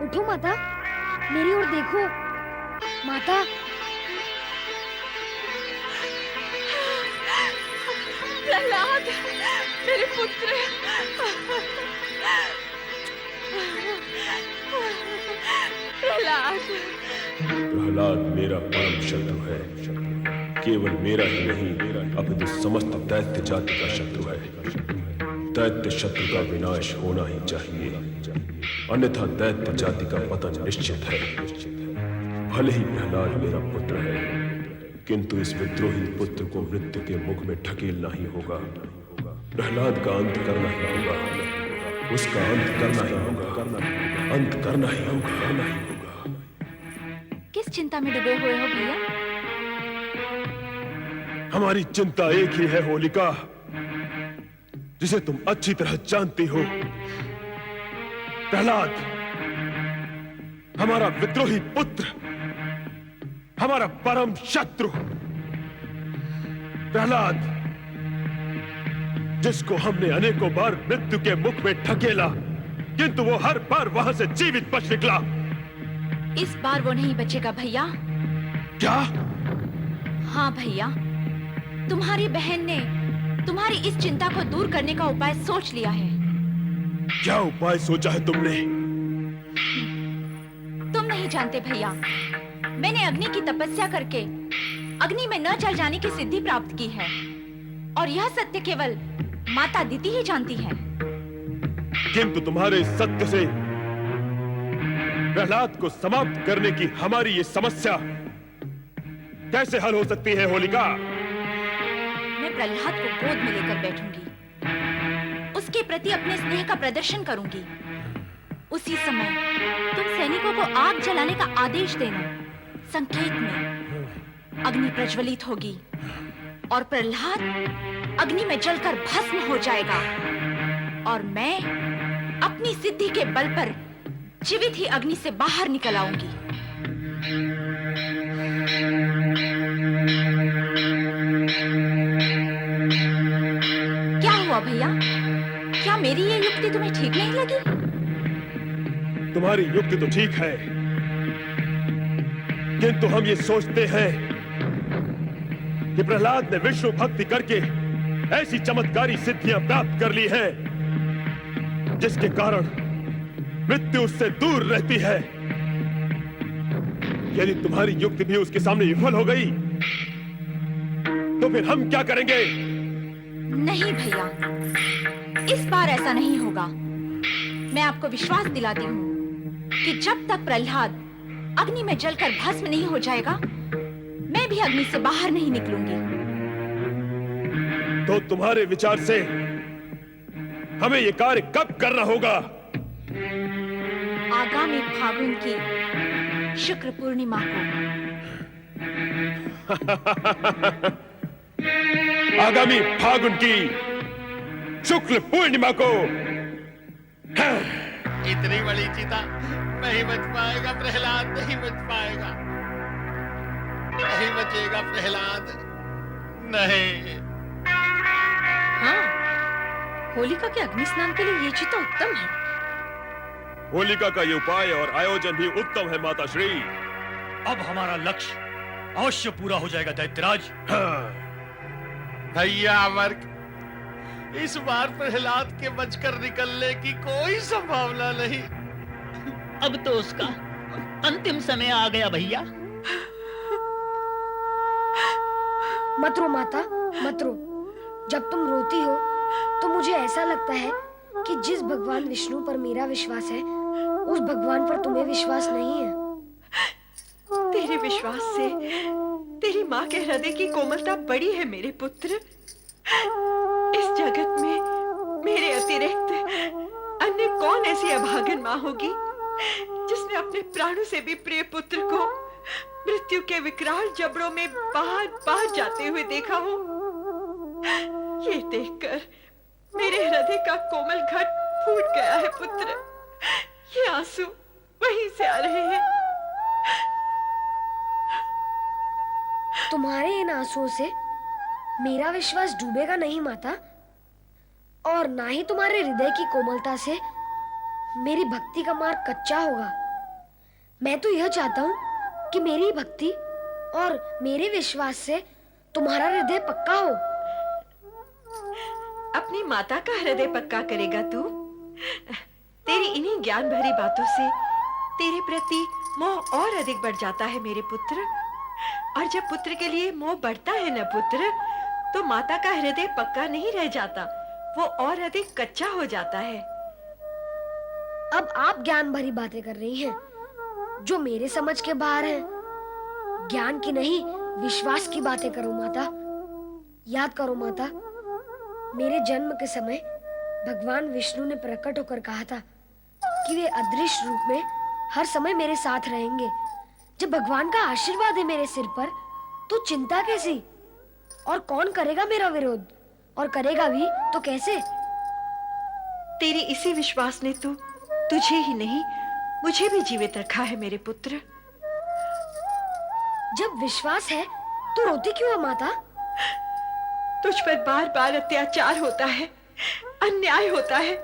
उठो माता, मेरी ओर देखो। माता, प्रहलाद, मेरे पुत्र। प्रहलाद मेरा परम शत्रु है, केवल मेरा ही नहीं अपितु समस्त दैत्य जाति का शत्रु है। दैत्य शत्रु का विनाश होना ही चाहिए, अन्यथा दैत्य जाति का पतन निश्चित है। भले ही प्रहलाद मेरा पुत्र है, किंतु इस विद्रोही पुत्र को मृत्यु के मुख में ढकेलना ही होगा। प्रहलाद का अंत करना ही होगा, उसका अंत करना ही होगा, अंत करना ही होगा। किस चिंता में डूबे हुए हो भैया? हमारी चिंता एक ही है होलिका, जिसे तुम अच्छी तरह जानती हो। प्रहलाद हमारा विद्रोही पुत्र, हमारा परम शत्रु। प्रहलाद जिसको हमने अनेकों बार मृत्यु के मुख में ढकेला, किंतु वो हर बार वहां से जीवित बच निकला। इस बार वो नहीं बचेगा भैया। क्या? हाँ भैया, तुम्हारी बहन ने तुम्हारी इस चिंता को दूर करने का उपाय सोच लिया है। क्या उपाय सोचा है तुमने? तुम नहीं जानते भैया, मैंने अग्नि की तपस्या करके अग्नि में न जल जाने की सिद्धि प्राप्त की है, और यह सत्य केवल माता दीति ही जानती है। किंतु तुम्हारे सत्य से प्रहलाद को समाप्त करने की हमारी ये समस्या कैसे हल हो सकती है होलिका? मैं प्रहलाद को गोद में लेकर बैठूंगी, उसके प्रति अपने स्नेह का प्रदर्शन करूंगी। उसी समय तुम सैनिकों को आग जलाने का आदेश देना। संकेत में अग्नि प्रज्वलित होगी और प्रहलाद अग्नि में जलकर भस्म हो जाएगा और मैं अपनी सिद्धि के बल पर जीवित ही अग्नि से बाहर निकल आऊंगी। क्या हुआ भैया? क्या मेरी ये युक्ति तुम्हें ठीक नहीं लगी? तुम्हारी युक्ति तो ठीक है, किंतु हम ये सोचते हैं कि प्रहलाद ने विष्णु भक्ति करके ऐसी चमत्कारी सिद्धियां प्राप्त कर ली है जिसके कारण मृत्यु उससे दूर रहती है। यदि तुम्हारी युक्ति भी उसके सामने विफल हो गई तो फिर हम क्या करेंगे? नहीं भैया, इस बार ऐसा नहीं होगा। मैं आपको विश्वास दिलाती हूँ कि जब तक प्रहलाद अग्नि में जलकर भस्म नहीं हो जाएगा, मैं भी अग्नि से बाहर नहीं निकलूंगी। तो तुम्हारे विचार से हमें ये कार्य कब करना होगा? आगामी फागुन की शुक्र पूर्णिमा को। आगामी फागुन की शुक्ल पूर्णिमा को। इतनी बड़ी चिता नहीं बच पाएगा प्रहलाद, नहीं बच पाएगा, नहीं बचेगा प्रहलाद, नहीं। हाँ, होलिका के अग्नि स्नान के लिए ये चिता उत्तम है। होलिका का ये उपाय और आयोजन भी उत्तम है माता श्री। अब हमारा लक्ष्य अवश्य पूरा हो जाएगा दैत्यराज। भैया अमर्क, इस बार प्रहलाद के बचकर निकलने की कोई संभावना नहीं। अब तो उसका अंतिम समय आ गया भैया। मत रो माता, मत रो। जब तुम रोती हो तो मुझे ऐसा लगता है कि जिस भगवान विष्णु पर मेरा विश्वास है, उस भगवान पर तुम्हें विश्वास नहीं है। तेरे विश्वास से तेरी माँ के हृदय की कोमलता बड़ी है मेरे पुत्र। इस जगत में मेरे अतिरिक्त अन्य कौन ऐसी अभागन माँ होगी जिसने अपने प्राणों से भी प्रिय पुत्र को मृत्यु के विकराल जबड़ों में बाहर बाहर जाते हुए देखा हो। ये देखकर मेरे हृदय का कोमल घट फूट गया है पुत्र। ये आंसू वहीं से आ रहे हैं। तुम्हारे इन आंसुओं से मेरा विश्वास डूबेगा नहीं माता, और ना ही तुम्हारे हृदय की कोमलता से मेरी भक्ति का मार्ग कच्चा होगा। मैं तो यह चाहता हूँ कि मेरी भक्ति और मेरे विश्वास से तुम्हारा हृदय पक्का हो। अपनी माता का हृदय पक्का करेगा तू? तेरी इन्हीं ज्ञान भरी बातों से तेरे प्रति मोह और अधिक बढ़ जाता है मेरे पुत्र। और जब पुत्र के लिए मोह बढ़ता है न पुत्र, तो माता का हृदय पक्का नहीं रह जाता, वो और अधिक कच्चा हो जाता है। अब आप ज्ञान भरी बातें कर रही हैं जो मेरे समझ के बाहर हैं। ज्ञान की नहीं, विश्वास की बातें करो माता। याद करो माता, मेरे जन्म के समय भगवान विष्णु ने प्रकट होकर कहा था कि वे अदृश्य रूप में हर समय मेरे साथ रहेंगे। जब भगवान का आशीर्वाद है मेरे सिर पर, तो चिंता कैसी? और कौन करेगा मेरा विरोध? और करेगा भी तो कैसे? तेरे इसी विश्वास ने तो तुझे ही नहीं, मुझे भी जीवित रखा है मेरे पुत्र। जब विश्वास है तो रोती क्यों है माता? तुझ पर बार बार अत्याचार होता है, अन्याय होता है,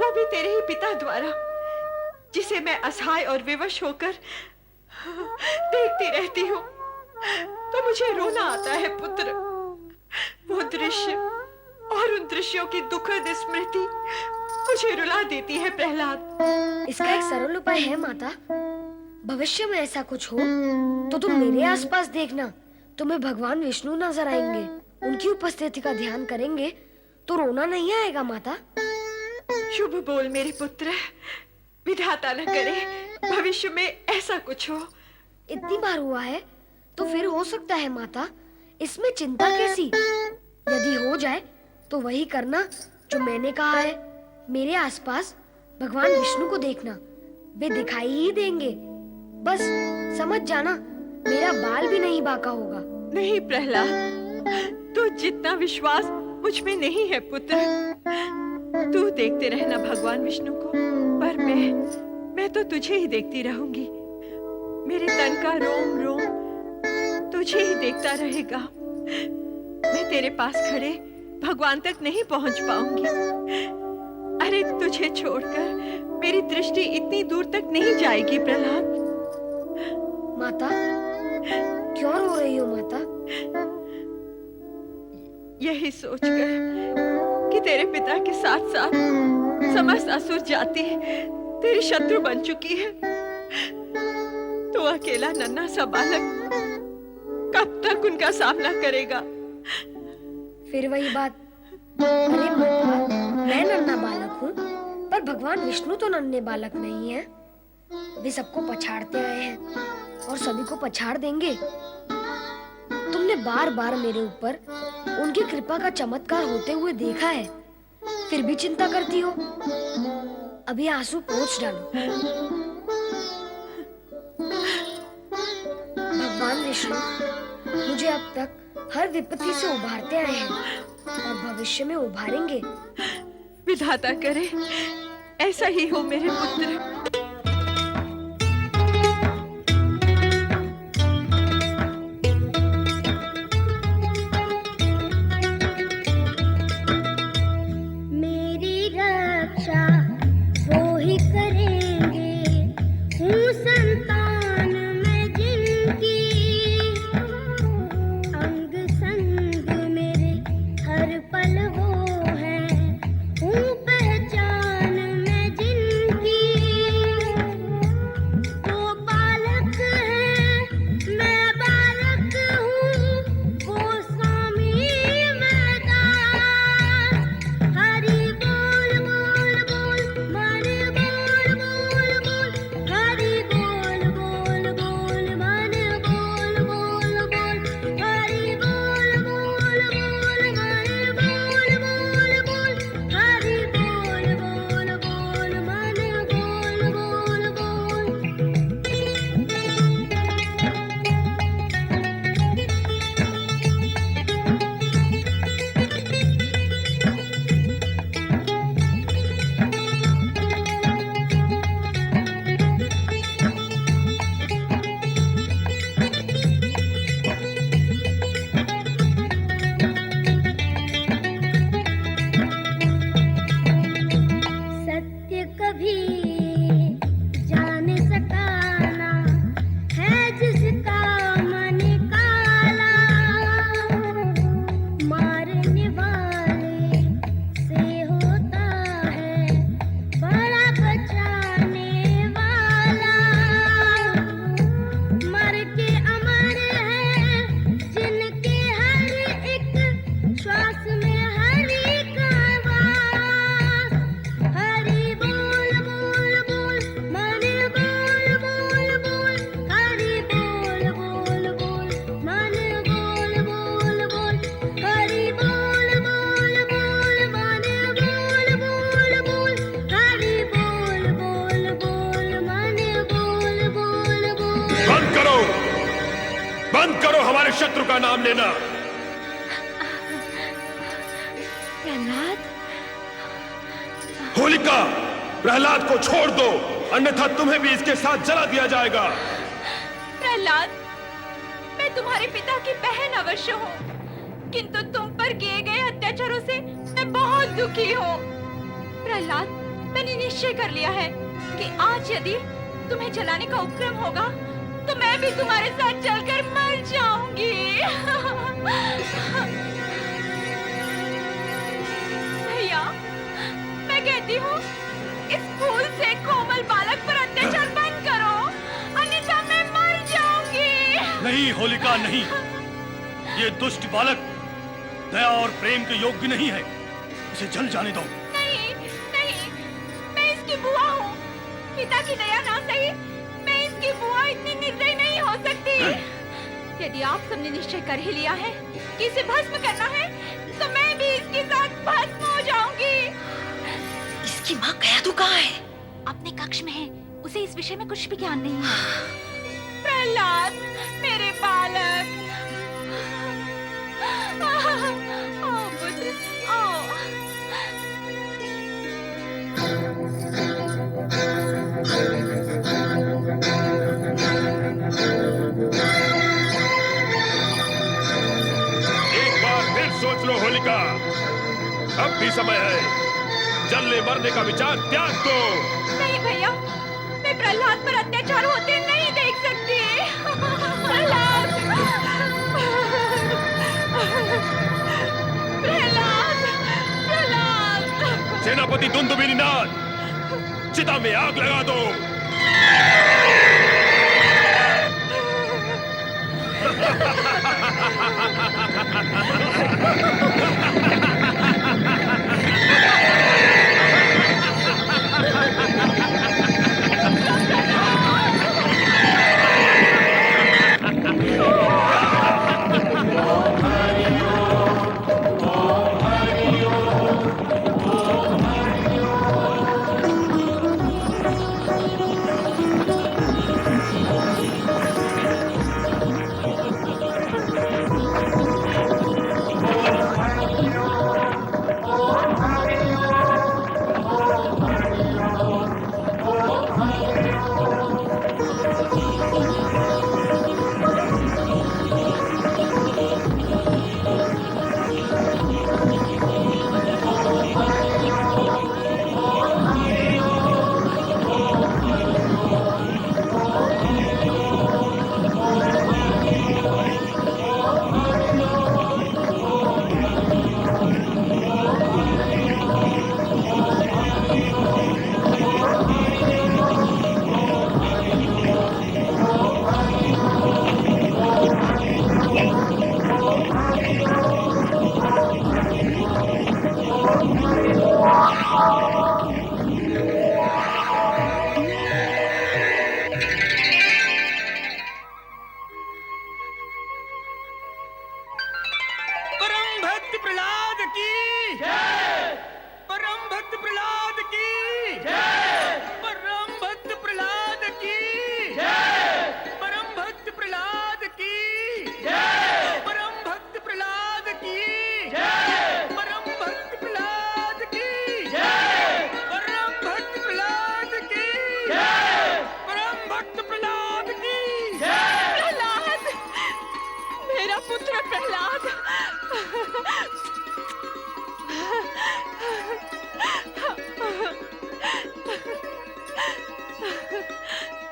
वो भी तेरे ही पिता द्वारा, जिसे मैं असहाय और विवश होकर देखती रहती हूँ। तो मुझे रोना आता है पुत्र। वो दृश्य और उन दृश्यों की दुखद स्मृति मुझे रुला देती है प्रहलाद। इसका एक सरल उपाय है माता। भविष्य में ऐसा कुछ हो तो तुम मेरे आसपास देखना, तुम्हें भगवान विष्णु नजर आएंगे। उनकी उपस्थिति का ध्यान करेंगे तो रोना नहीं आएगा माता। शुभ बोल मेरे पुत्र, विधाता न करे भविष्य में ऐसा कुछ हो। इतनी बार हुआ है तो फिर हो सकता है माता, इसमें चिंता कैसी? यदि हो जाए तो वही करना जो मैंने कहा है। मेरे आसपास भगवान विष्णु को देखना, वे दिखाई ही देंगे। बस समझ जाना, मेरा बाल भी नहीं बांका होगा। नहीं प्रहलाद, तो जितना विश्वास मुझ में नहीं है पुत्र। तू देखते रहना भगवान विष्णु को, पर मैं तो तुझे ही देखती रहूंगी। मेरे तन का रोम रोम तुझे ही देखता रहेगा। मैं तेरे पास खड़े भगवान तक नहीं पहुंच पाऊंगी। अरे तुझे छोड़कर मेरी दृष्टि इतनी दूर तक नहीं जाएगी प्रहलाद। माता, क्यों रो रही हो माता? यही सोचकर कि तेरे पिता के साथ साथ समस्त असुर जाति तेरी शत्रु बन चुकी है। तो अकेला नन्हा सा बालक कब तक उनका सामना करेगा? फिर वही बात। अरे माता, मैं नन्हा बालक हूँ, पर भगवान विष्णु तो नन्हे बालक नहीं है। वे सबको पछाड़ते आए हैं और सभी को पछाड़ देंगे। तुमने बार बार मेरे ऊपर उनकी कृपा का चमत्कार होते हुए देखा है, फिर भी चिंता करती हो। अभी आंसू पोंछ डालो। भगवान विष्णु मुझे अब तक हर विपत्ति से उभारते आए हैं और भविष्य में उभारेंगे। विधाता करे ऐसा ही हो मेरे पुत्र। हमारे शत्रु का नाम लेना। प्रहलाद, होलिका, प्रहलाद को छोड़ दो, अन्यथा तुम्हें भी इसके साथ जला दिया जाएगा। प्रहलाद, मैं तुम्हारे पिता की बहन अवश्य हूँ, किंतु तुम पर किए गए अत्याचारों से मैं बहुत दुखी हूँ। प्रहलाद, मैंने निश्चय कर लिया है कि आज यदि तुम्हें जलाने का उपक्रम होगा तो मैं भी तुम्हारे साथ चलकर मर जाऊंगी। भैया, मैं कहती हूँ इस फूल से कोमल बालक पर अत्याचार बंद करो, अन्यथा मैं मर जाऊंगी। नहीं होलिका, नहीं। ये दुष्ट बालक दया और प्रेम के योग्य नहीं है, इसे जल जाने दो। नहीं, नहीं, मैं इसकी बुआ हूँ। पिता की दया ना सही, मैं इसकी बुआ इतनी निर्दयी नहीं हो सकती। यदि आप सबने निश्चय कर ही लिया है कि इसे भस्म करना है, तो मैं भी इसके साथ भस्म हो जाऊंगी। इसकी माँ कयाधु कहाँ है? अपने कक्ष में है, उसे इस विषय में कुछ भी ज्ञान नहीं है। प्रहलाद, मेरे बालक। अब भी समय है। जलने मरने का विचार त्याग दो। नहीं भैया, मैं प्रहलाद पर अत्याचार होते नहीं देख सकती। प्रहलाद, प्रहलाद, प्रहलाद। सेनापति दुंदुभिनाथ, चिता में आग लगा दो।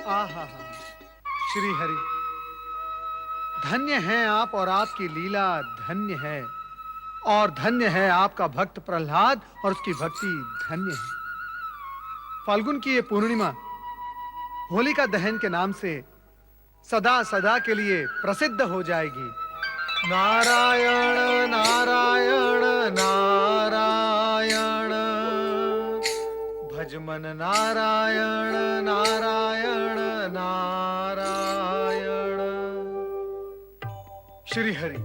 आहा, श्री हरि, धन्य हैं आप और आपकी लीला धन्य है, और धन्य है आपका भक्त प्रहलाद और उसकी भक्ति धन्य है। फाल्गुन की ये पूर्णिमा होलिका दहन के नाम से सदा सदा के लिए प्रसिद्ध हो जाएगी। नारायण नारायण नारायण, भजमन नारायण नारायण नारायण। श्री हरि,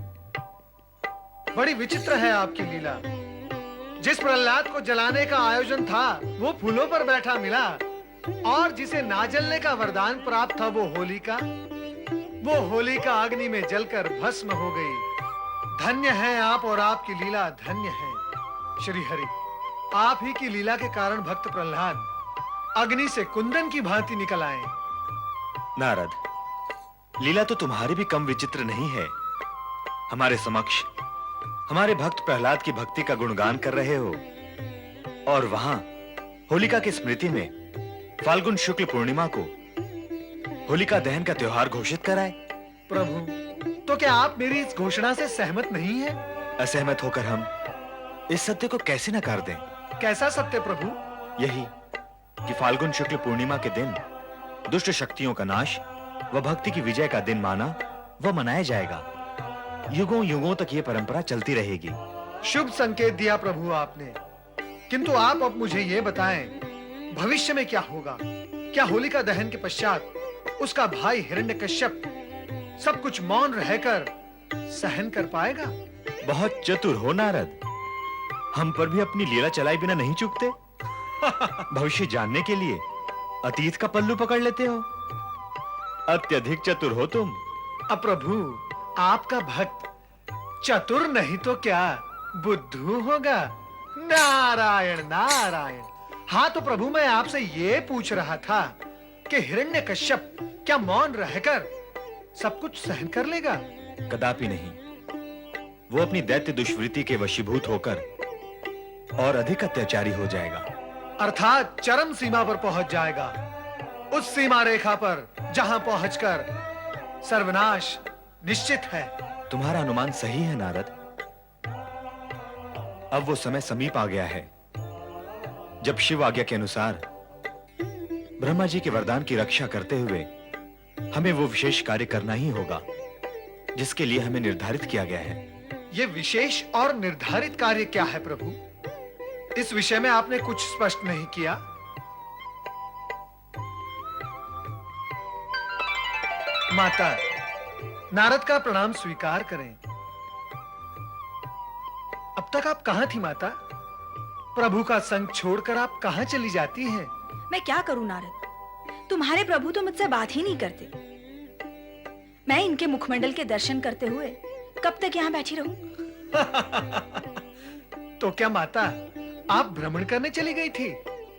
बड़ी विचित्र है आपकी लीला। जिस प्रहलाद को जलाने का आयोजन था वो फूलों पर बैठा मिला, और जिसे ना जलने का वरदान प्राप्त था वो होलिका अग्नि में जलकर भस्म हो गई। धन्य है आप और आपकी लीला धन्य है। श्री हरि, आप ही की लीला के कारण भक्त प्रहलाद अग्नि से कुंदन की भांति निकल आए। नारद, लीला तो तुम्हारी भी कम विचित्र नहीं है। हमारे समक्ष हमारे भक्त प्रहलाद की भक्ति का गुणगान कर रहे हो, और वहां होलिका की स्मृति में फाल्गुन शुक्ल पूर्णिमा को होलिका दहन का त्योहार घोषित कराए। प्रभु, तो क्या आप मेरी इस घोषणा से सहमत नहीं हैं? असहमत होकर हम इस सत्य को कैसे नकार दें? कैसा सत्य प्रभु? यही कि फाल्गुन शुक्ल पूर्णिमा के दिन दुष्ट शक्तियों का नाश व भक्ति की विजय का दिन माना व मनाया जाएगा। युगों युगों तक ये परंपरा चलती रहेगी। शुभ संकेत दिया प्रभु आपने, किंतु आप अब मुझे ये बताएं, भविष्य में क्या होगा? क्या होलिका दहन के पश्चात उसका भाई हिरण्यकश्यप सब कुछ मौन रहकर सहन कर पाएगा? बहुत चतुर हो नारद, हम पर भी अपनी लीला चलाए बिना नहीं चूकते। भविष्य जानने के लिए अतीत का पल्लू पकड़ लेते हो। अत्यधिक चतुर हो तुम। प्रभु, आपका भक्त चतुर नहीं तो क्या बुद्धू होगा? नारायण नारायण। हाँ तो प्रभु, मैं आपसे ये पूछ रहा था कि हिरण्यकश्यप क्या मौन रहकर सब कुछ सहन कर लेगा? कदापि नहीं। वो अपनी दैत्य दुष्वृत्ति के वशीभूत होकर और अधिक अत्याचारी हो जाएगा। अर्थात चरम सीमा पर पहुंच जाएगा, उस सीमा रेखा पर जहां पहुंचकर सर्वनाश निश्चित है। तुम्हारा अनुमान सही है नारद। अब वो समय समीप आ गया है जब शिव आज्ञा के अनुसार ब्रह्मा जी के वरदान की रक्षा करते हुए हमें वो विशेष कार्य करना ही होगा जिसके लिए हमें निर्धारित किया गया है। ये विशेष और निर्धारित कार्य क्या है प्रभु? इस विषय में आपने कुछ स्पष्ट नहीं किया। माता, नारद का प्रणाम स्वीकार करें। अब तक आप कहां थी माता? प्रभु का संग छोड़कर आप कहां चली जाती हैं? मैं क्या करूं नारद, तुम्हारे प्रभु तो मुझसे बात ही नहीं करते। मैं इनके मुखमंडल के दर्शन करते हुए कब तक यहाँ बैठी रहूं? तो क्या माता आप भ्रमण करने चली गई थी?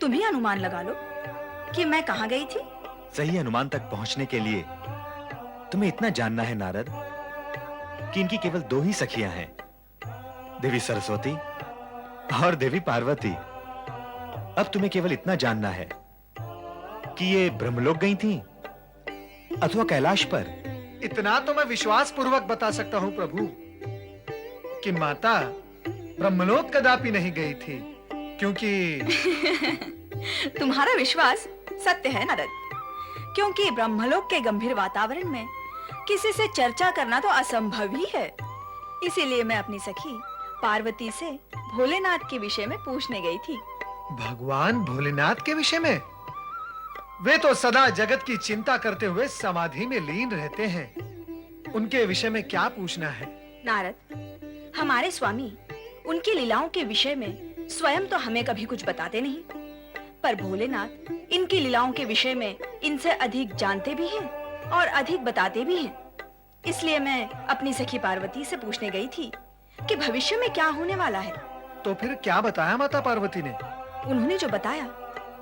तुम ही अनुमान लगा लो कि मैं कहाँ गई थी। सही अनुमान तक पहुंचने के लिए तुम्हें इतना जानना है नारद कि इनकी केवल 2 ही सखियां हैं, देवी सरस्वती और देवी पार्वती। अब तुम्हें केवल इतना जानना है कि ये ब्रह्मलोक गई थीं अथवा कैलाश पर। इतना तो मैं विश्वास पूर्वक बता सकता हूं प्रभु कि माता ब्रह्मलोक कदापि नहीं गई थी, क्योंकि तुम्हारा विश्वास सत्य है नारद, क्योंकि ब्रह्मलोक के गंभीर वातावरण में किसी से चर्चा करना तो असंभव ही है। इसीलिए मैं अपनी सखी पार्वती से भोलेनाथ के विषय में पूछने गई थी। भगवान भोलेनाथ के विषय में? वे तो सदा जगत की चिंता करते हुए समाधि में लीन रहते हैं। उनके विषय में क्या पूछना है? नारद, हमारे स्वामी उनकी लीलाओं के विषय में स्वयं तो हमें कभी कुछ बताते नहीं, पर भोलेनाथ इनकी लीलाओं के विषय में इनसे अधिक जानते भी हैं और अधिक बताते भी हैं। इसलिए मैं अपनी सखी पार्वती से पूछने गई थी कि भविष्य में क्या होने वाला है। तो फिर क्या बताया माता पार्वती ने? उन्होंने जो बताया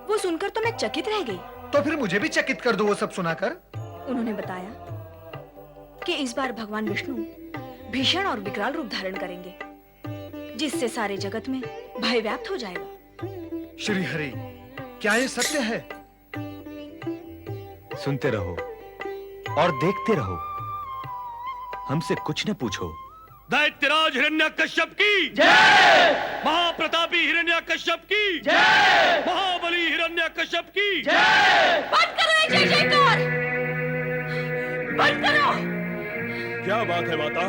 वो सुनकर तो मैं चकित रह गई। तो फिर मुझे भी चकित कर दो वो सब सुनाकर। उन्होंने बताया कि इस बार भगवान विष्णु भीषण और विकराल रूप धारण करेंगे, जिससे सारे जगत में भय व्याप्त हो जाएगा। श्री हरि, क्या ये सत्य है? सुनते रहो और देखते रहो, हमसे कुछ न पूछो। दैत्यराज हिरण्यकश्यप की जय, महाप्रतापी हिरण्यकश्यप की जय, महाबली हिरण्यकश्यप की जय। बंद करो ये जय जयकार, बंद करो। क्या बात है माता,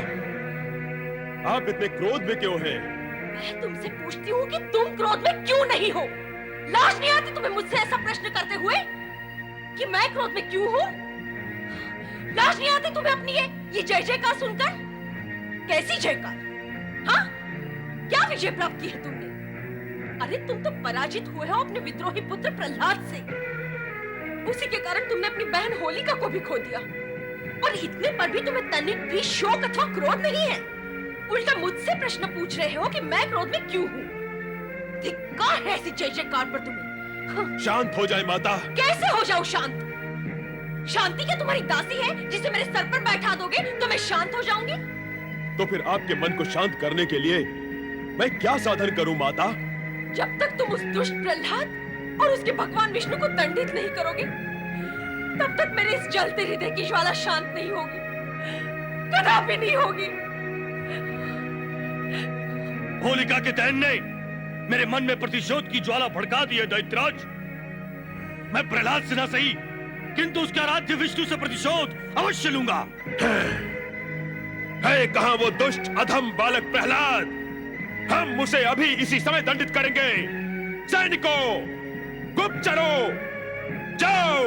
आप इतने क्रोध में क्यों हैं? मैं तुमसे पूछती हूँ कि तुम क्रोध में क्यों नहीं हो? लाज नहीं आती तुम्हें मुझसे ऐसा प्रश्न करते हुए कि मैं क्रोध में क्यों हूँ? लाज नहीं आती तुम्हें अपनी ये जय जयकार सुनकर? कैसी जयकार? हाँ, क्या विजय प्राप्त की है तुमने? अरे तुम तो पराजित हुए हो अपने विद्रोही पुत्र प्रहलाद से। उसी के कारण तुमने अपनी बहन होलिका को भी खो दिया, और इतने पर भी तुम्हें तनिक भी शोक अथवा क्रोध नहीं है। उल्टा मुझसे प्रश्न पूछ रहे हो कि मैं क्रोध में क्यों हूँ। धिक्कार है ऐसी जय जयकार पर तुम्हें। हाँ। शांत हो जाए माता। कैसे हो जाऊं शांत? शांति क्या तुम्हारी दासी है जिसे मेरे सर पर बैठा दोगे तो मैं शांत हो जाऊंगी? तो फिर आपके मन को शांत करने के लिए मैं क्या साधन करूं माता? जब तक तुम उस दुष्ट प्रहलाद और उसके भगवान विष्णु को दंडित नहीं करोगे, तब तक मेरे इस जलते हृदय की ज्वाला शांत नहीं होगी, कदापि नहीं होगी। होलिका के दहन ने मेरे मन में प्रतिशोध की ज्वाला भड़का दी है दैत्यराज। मैं प्रहलाद से ना सही, किंतु उसके आराध्य विष्णु से प्रतिशोध अवश्य लूंगा। है कहां वो दुष्ट अधम बालक प्रहलाद? हम उसे अभी इसी समय दंडित करेंगे। सैनिकों, गुप्तचरों, जाओ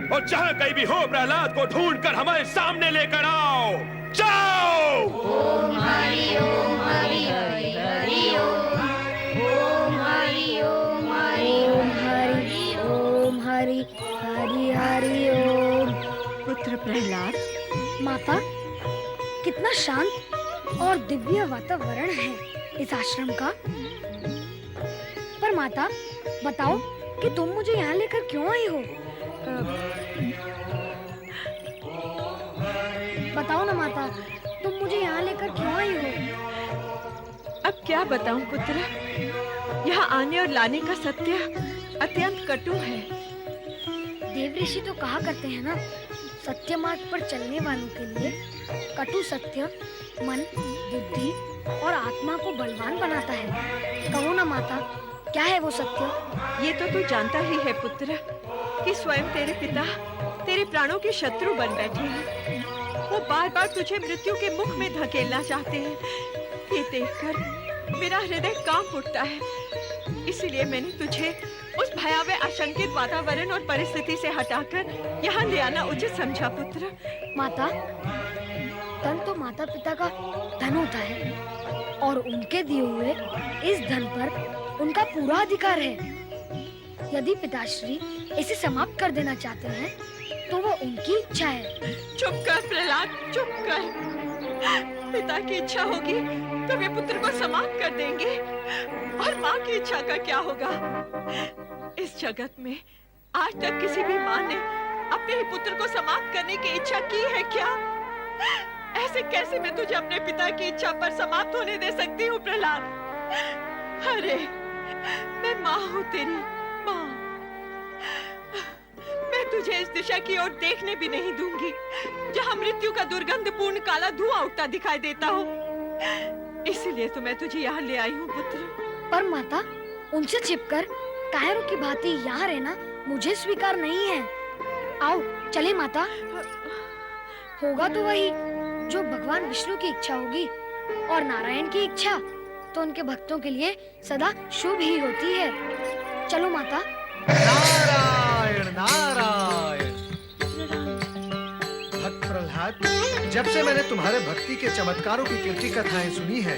और जहां कहीं भी हो प्रहलाद को ढूंढकर हमारे सामने लेकर आओ। जाओ। ओम हरि ओम हरि हरि हरि ओम, ओम हरि ओम हरि ओम हरि ओम हरि हरि हरि ओम। पुत्र प्रहलाद। माता, कितना शांत और दिव्य वातावरण है इस आश्रम का। पर माता, बताओ कि तुम मुझे यहाँ लेकर क्यों आई हो? बताओ ना माता, तुम मुझे यहाँ लेकर क्यों आई हो? अब क्या बताऊं पुत्र? यहाँ आने और लाने का सत्य अत्यंत कटु है। देवऋषि तो कहा करते हैं ना, सत्य मार्ग पर चलने वालों के लिए कटु सत्य मन, बुद्धि और आत्मा को बलवान बनाता है। कहो ना माता, क्या है वो सत्य? ये तो तू जानता ही है पुत्र कि स्वयं तेरे पिता तेरे प्राणों के शत्रु बन बैठे हैं। वो बार बार तुझे मृत्यु के मुख में धकेलना चाहते हैं। ये देखकर मेरा हृदय कांप उठता है। इसलिए मैंने तुझे उस भयावह आशंकित वातावरण और परिस्थिति से हटाकर यहाँ ले आना उचित समझा पुत्र। माता, धन तो माता पिता का धन होता है और उनके दिए हुए इस धन पर उनका पूरा अधिकार है। यदि पिताश्री इसे समाप्त कर देना चाहते हैं तो वो उनकी इच्छा है। चुप कर प्रहलाद, चुप कर। पिता की इच्छा होगी तो वे पुत्र को समाप्त कर देंगे, और माँ की इच्छा का क्या होगा? इस जगत में आज तक किसी भी माँ ने अपने ही पुत्र को समाप्त करने की इच्छा की है क्या? ऐसे कैसे मैं तुझे अपने पिता की इच्छा पर समाप्त होने दे सकती हूँ प्रहलाद? अरे मैं माँ हूँ, तेरी माँ। मैं तुझे इस दिशा की ओर देखने भी नहीं दूंगी जहाँ मृत्यु का दुर्गंधपूर्ण काला धुआं उठता दिखाई देता हो। इसलिए तो मैं तुझे यहाँ ले आई हूँ पुत्र। पर माता, उनसे छिपकर कायरों की भांति यहाँ रहना मुझे स्वीकार नहीं है। आओ चले माता। होगा तो वही जो भगवान विष्णु की इच्छा होगी, और नारायण की इच्छा तो उनके भक्तों के लिए सदा शुभ ही होती है। चलो माता। नारायण नारायण। भक्त प्रहलाद, जब से मैंने तुम्हारे भक्ति के चमत्कारों की कीर्ति कथाएं सुनी है,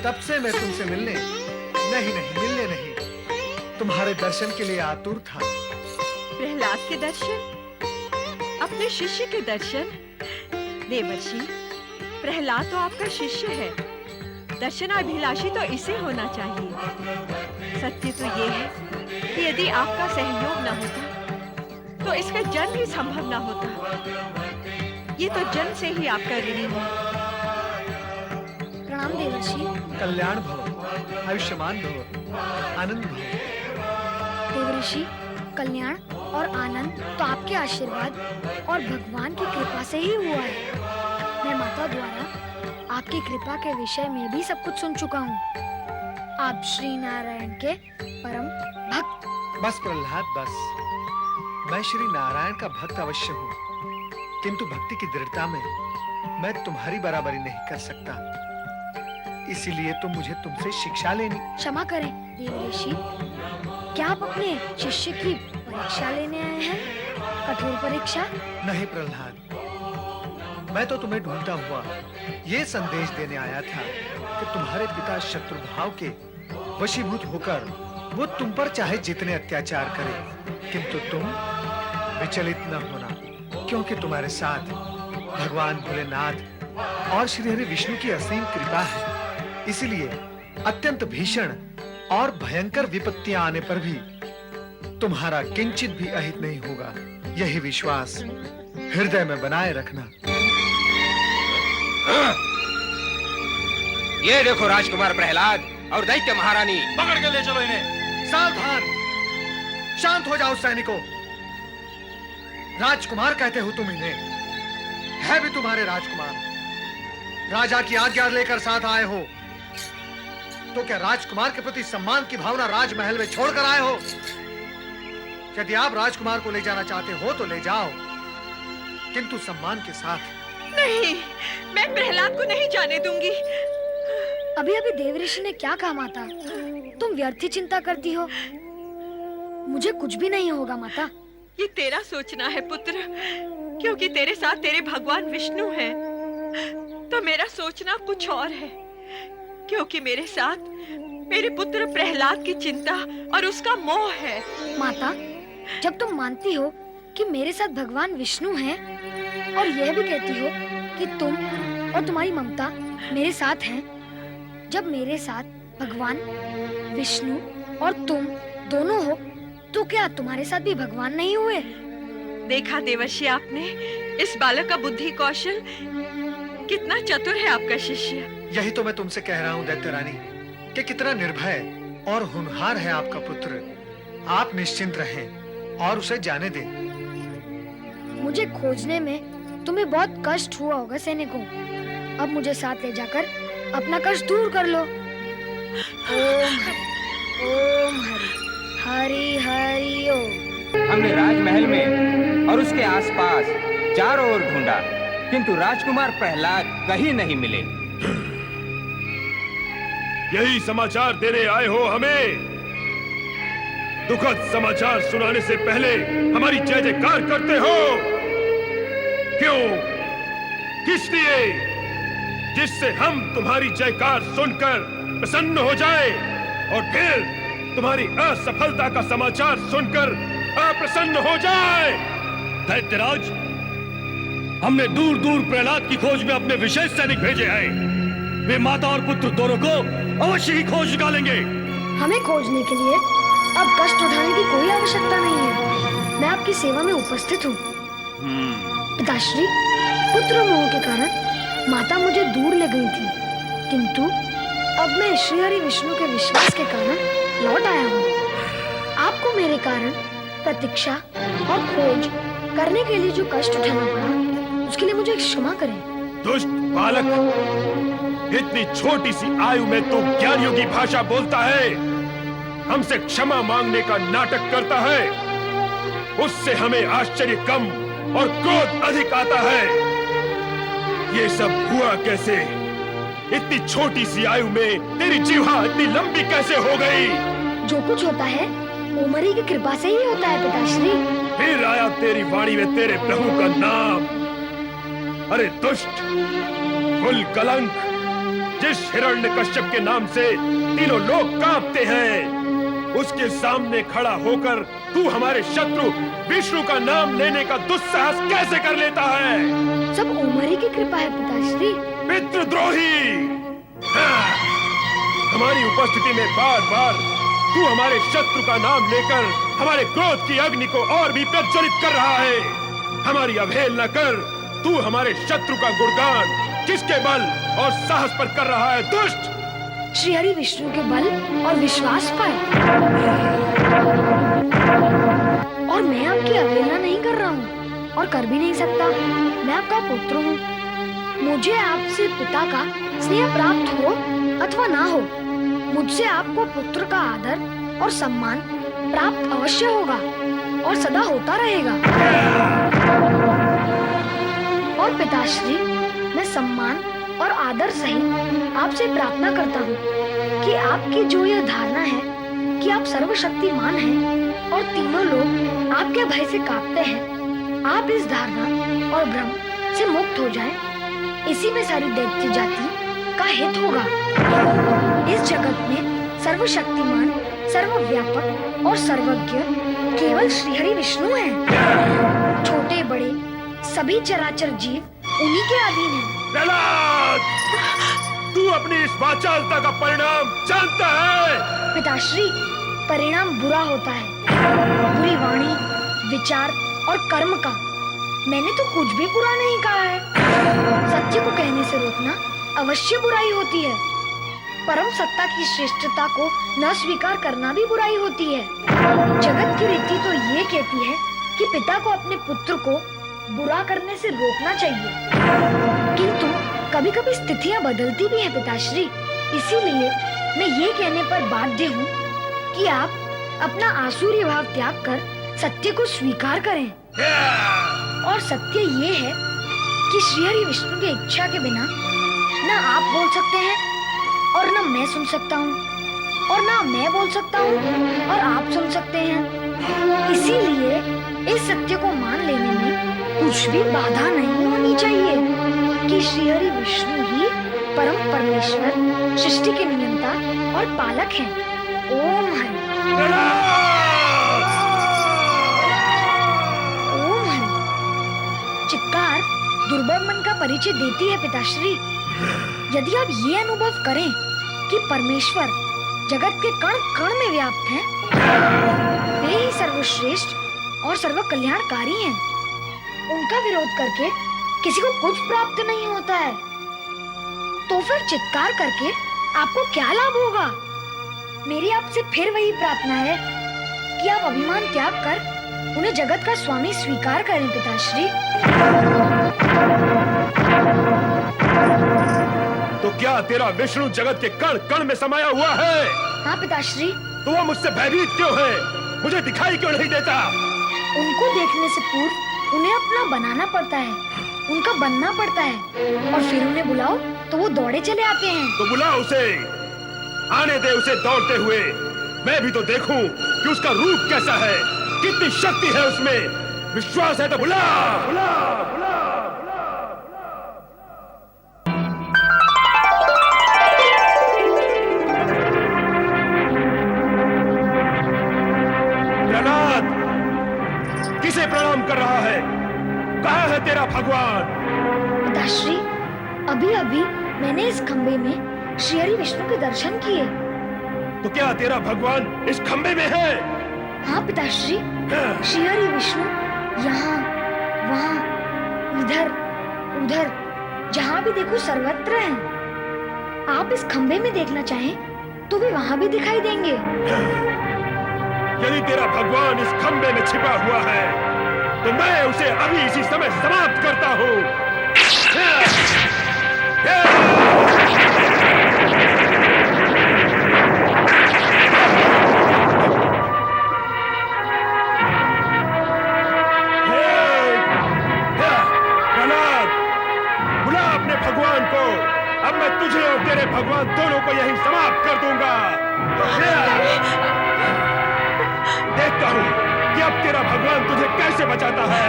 तब से मैं तुमसे मिलने नहीं तुम्हारे दर्शन के लिए आतुर था। प्रहलाद के दर्शन? अपने शिष्य के दर्शन? देवर्षि, प्रहलाद तो आपका शिष्य है। दर्शनाभिलाषी तो इसे होना चाहिए। सत्य तो ये है कि यदि आपका सहयोग न होता तो इसका जन्म ही संभव न होता। ये तो जन्म से ही आपका ऋणी है। प्रणाम देवर्षि। कल्याण भव, आयुष्मान भव, आनंद भव। देवर्षि, कल्याण और आनंद तो आपके आशीर्वाद और भगवान की कृपा से ही हुआ है। मैं माता द्वारा आपकी कृपा के विषय में भी सब कुछ सुन चुका हूँ। आप श्री नारायण के परम भक्त। बस प्रहलाद बस। मैं श्री नारायण का भक्त अवश्य हूँ, किंतु भक्ति की दृढ़ता में मैं तुम्हारी बराबरी नहीं कर सकता। इसीलिए तो मुझे तुमसे शिक्षा लेनी। क्षमा करें देवर्षि, क्या आप अपने शिष्य की परीक्षा लेने आए हैं? कठोर परीक्षा? नहीं प्रहलाद, मैं तो तुम्हें ढूंढता हुआ ये संदेश देने आया था कि तुम्हारे पिता शत्रु भाव के वशीभूत होकर वो तुम पर चाहे जितने अत्याचार करे, किंतु तुम विचलित न होना, क्योंकि तुम्हारे साथ भगवान भोलेनाथ और श्री हरि विष्णु की असीम कृपा है। इसलिए अत्यंत भीषण और भयंकर विपत्तियां आने पर भी तुम्हारा किंचित भी अहित नहीं होगा। यही विश्वास हृदय में बनाए रखना। ये देखो राजकुमार प्रहलाद और दैत्य महारानी। पकड़ के ले चलो इन्हें। सावधान, शांत हो जाओ सैनिकों। राजकुमार कहते हो तुम इन्हें, है भी तुम्हारे राजकुमार। राजा की आज्ञा लेकर साथ आए हो, तो क्या राजकुमार के प्रति सम्मान की भावना राजमहल में छोड़कर आए हो? यदि आप राजकुमार को ले जाना चाहते हो तो ले जाओ, किंतु सम्मान के साथ। नहीं, मैं प्रहलाद को नहीं जाने दूंगी। अभी अभी देवऋषि ने क्या कहा माता? तुम व्यर्थ ही चिंता करती हो। मुझे कुछ भी नहीं होगा माता। ये तेरा सोचना है पुत्र, क्योंकि तेरे साथ तेरे भगवान विष्णु हैं। तो मेरा सोचना कुछ और है, क्योंकि मेरे साथ मेरे पुत्र प्रहलाद की चिंता और उसका मोह है। माता, जब तुम मानती हो कि मेरे साथ भगवान विष्णु हैं और यह भी कहती हो कि तुम और तुम्हारी ममता मेरे साथ हैं, जब मेरे साथ भगवान विष्णु और तुम दोनों हो, तो क्या तुम्हारे साथ भी भगवान नहीं हुए? देखा देवर्षि आपने, इस बालक का बुद्धि कौशल कितना चतुर है आपका शिष्य। यही तो मैं तुमसे कह रहा हूँ दैत्य रानी, कि कितना निर्भय और होनहार है आपका पुत्र। आप निश्चिंत रहें और उसे जाने दें। मुझे खोजने में तुम्हें बहुत कष्ट हुआ होगा सैनिकों। अब मुझे साथ ले जाकर अपना कष्ट दूर कर लो। ओम हरि हरि हरि ओम। हमने राजमहल में और उसके आसपास चारों ओर ढूंढा, किंतु राजकुमार प्रहलाद कहीं नहीं मिले। यही समाचार देने आए हो हमें? दुखद समाचार सुनाने से पहले हमारी जय जयकार करते हो क्यों? किस लिए? जिससे हम तुम्हारी जयकार सुनकर प्रसन्न हो जाए और फिर तुम्हारी असफलता का समाचार सुनकर अप्रसन्न हो जाए। दैत्यराज, हमने दूर दूर प्रहलाद की खोज में अपने विशेष सैनिक भेजे हैं। वे माता और पुत्र दोनों को अवश्य ही खोज निकालेंगे। हमें खोजने के लिए अब कष्ट उठाने की कोई आवश्यकता नहीं है। मैं आपकी सेवा में उपस्थित हूँ। पिताश्री, पुत्र मोह के कारण माता मुझे दूर ले गई थी, किंतु अब मैं श्री हरि विष्णु के विश्वास के कारण लौट आया हूँ। आपको मेरे कारण प्रतीक्षा और खोज करने के लिए जो कष्ट उठाना पड़ा, उसके लिए मुझे क्षमा करें। दुष्ट बालक, इतनी छोटी सी आयु में तू ज्ञानियों की भाषा बोलता है, हमसे क्षमा मांगने का नाटक करता है। उससे हमें आश्चर्य कम और क्रोध अधिक आता है। ये सब हुआ कैसे? इतनी छोटी सी आयु में तेरी जीवा इतनी लंबी कैसे हो गई? जो कुछ होता है ओमरी की कृपा से ही होता है पिताश्री। फिर आया तेरी वाणी में तेरे प्रभु का नाम। अरे दुष्ट, कुल कलंक, जिस हिरण्यकश्यप के नाम से तीनों लोग कांपते हैं, उसके सामने खड़ा होकर तू हमारे शत्रु विष्णु का नाम लेने का दुस्साहस कैसे कर लेता है? सब ओमरी की कृपा है पिताश्री। पितृद्रोही! हाँ, हमारी उपस्थिति में बार बार तू हमारे शत्रु का नाम लेकर हमारे क्रोध की अग्नि को और भी प्रज्वलित कर रहा है। हमारी अवहेलना कर तू हमारे शत्रु का गुणगान किसके बल और साहस पर कर रहा है? दुष्ट! श्री हरि विष्णु के बल और विश्वास पर। और मैं आपकी अवहेलना नहीं कर रहा हूँ और कर भी नहीं सकता। मैं आपका पुत्र हूँ। मुझे आपसे पिता का स्नेह प्राप्त हो अथवा ना हो, मुझसे आपको पुत्र का आदर और सम्मान प्राप्त अवश्य होगा और सदा होता रहेगा। और पिताश्री, मैं सम्मान और आदर सहित आपसे प्रार्थना करता हूँ कि आपकी जो यह धारणा है कि आप सर्वशक्तिमान हैं और तीनों लोग आपके भय से कांपते हैं, आप इस धारणा और भ्रम से मुक्त हो जाएं। इसी में सारी दैत्य जाति का हित होगा। इस जगत में सर्वशक्तिमान, सर्वव्यापक और सर्वज्ञ केवल श्री हरि विष्णु हैं। छोटे बड़े सभी चराचर जीव उन्हीं के अधीन हैं। प्रहलाद, तू अपनी इस वाचालता का परिणाम जानता है? पिताश्री, परिणाम बुरा होता है, बुरी वाणी, विचार और कर्म का। मैंने तो कुछ भी बुरा नहीं कहा है। सत्य को कहने से रोकना अवश्य बुराई होती है। परम सत्ता की श्रेष्ठता को न स्वीकार करना भी बुराई होती है। जगत की रीति तो ये कहती है कि पिता को अपने पुत्र को बुरा करने से रोकना चाहिए, किंतु कभी-कभी स्थितियां बदलती भी हैं पिताश्री। इसीलिए मैं ये कहने पर बाध्य हूँ कि आप अपना आसुरी भाव त्याग कर सत्य को स्वीकार करें। और सत्य ये है कि श्री हरि विष्णु की इच्छा के बिना न आप बोल सकते हैं और न मैं सुन सकता हूँ, और ना मैं बोल सकता हूँ और आप सुन सकते हैं। इसीलिए इस सत्य को मान लेने में कुछ भी बाधा नहीं होनी चाहिए कि श्री हरि विष्णु ही परम परमेश्वर, सृष्टि के नियंता और पालक हैं। ओम हरि। ओम हरि। चित्कार दुर्बल मन का परिचय देती है पिताश्री। यदि आप ये अनुभव करें कि परमेश्वर जगत के कण कण में व्याप्त हैं, वे ही सर्वश्रेष्ठ और सर्व कल्याणकारी हैं। उनका विरोध करके किसी को कुछ प्राप्त नहीं होता है, तो फिर चित्कार करके आपको क्या लाभ होगा? मेरी आपसे फिर वही प्रार्थना है कि आप अभिमान त्याग कर उन्हें जगत का स्वामी स्वीकार करें पिताश्री। तो क्या तेरा विष्णु जगत के कण कण में समाया हुआ है? हाँ पिताश्री। तो वो मुझसे भयभीत क्यों है? मुझे दिखाई क्यों नहीं देता? उनको देखने से पूर्व उन्हें अपना बनाना पड़ता है, उनका बनना पड़ता है, और फिर उन्हें बुलाओ तो वो दौड़े चले आते हैं। तो बुलाओ उसे, आने दे उसे दौड़ते हुए। मैं भी तो देखूं कि उसका रूप कैसा है, कितनी शक्ति है उसमें। विश्वास है तो बुला, बुला, बुला। प्रहलाद, किसे प्रणाम कर रहा है? कहाँ है तेरा भगवान? पिताश्री, अभी अभी मैंने इस खंबे में श्री हरि विष्णु के दर्शन किए। तो क्या तेरा भगवान इस खंबे में है? हाँ पिताश्री, श्री हरि विष्णु यहाँ, वहाँ, इधर, उधर, जहाँ भी देखो सर्वत्र हैं। आप इस खंबे में देखना चाहें तो वे वहाँ भी दिखाई देंगे। यदि तेरा भगवान इस खंबे में छिपा हुआ है तो मैं उसे अभी इसी समय समाप्त करता हूँ। प्रहलाद, बुला अपने भगवान को। अब मैं तुझे और तेरे भगवान दोनों को यहीं समाप्त कर दूंगा। देखता हूँ कि अब तेरा भगवान तुझे कैसे बचाता है।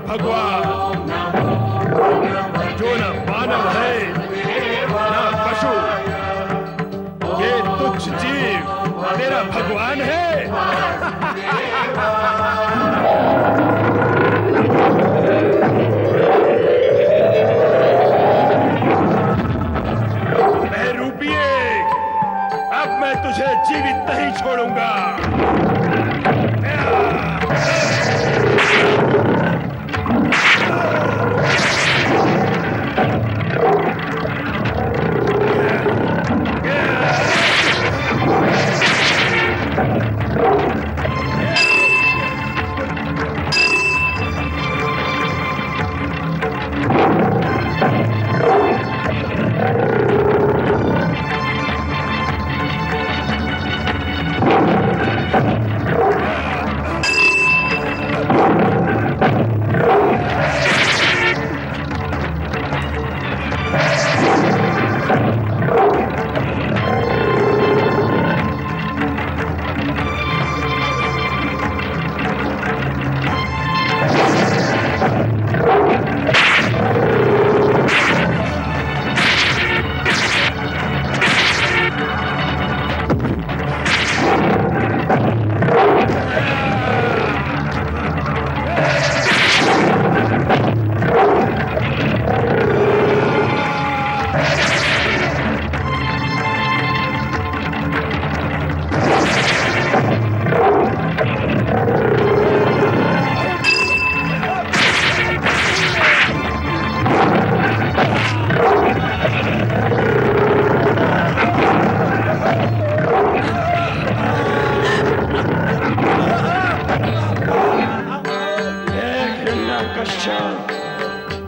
भगवान जो न मानव है न पशु, ये तुच्छ जीव तेरा भगवान है। रूपिये, अब मैं तुझे जीवित नहीं छोड़ूंगा।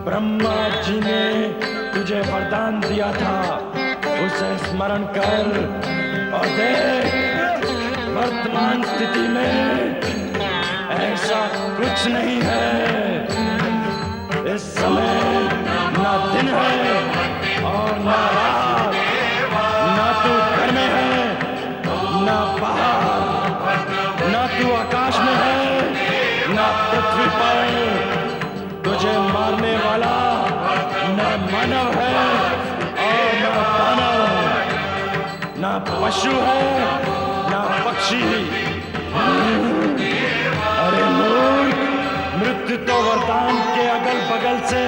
ब्रह्मा जी ने तुझे वरदान दिया था, उसे स्मरण कर और देख वर्तमान स्थिति में ऐसा कुछ नहीं है। इस समय ना दिन है और ना रात, ना तू घर में है ना बाहर, ना तू आकाश में है ना पृथ्वी पर। तुझे मारने वाला ना मानव है और ना दानव, ना पशु है ना पक्षी। अरे मूर्ख, मृत्यु तो वरदान के अगल बगल से,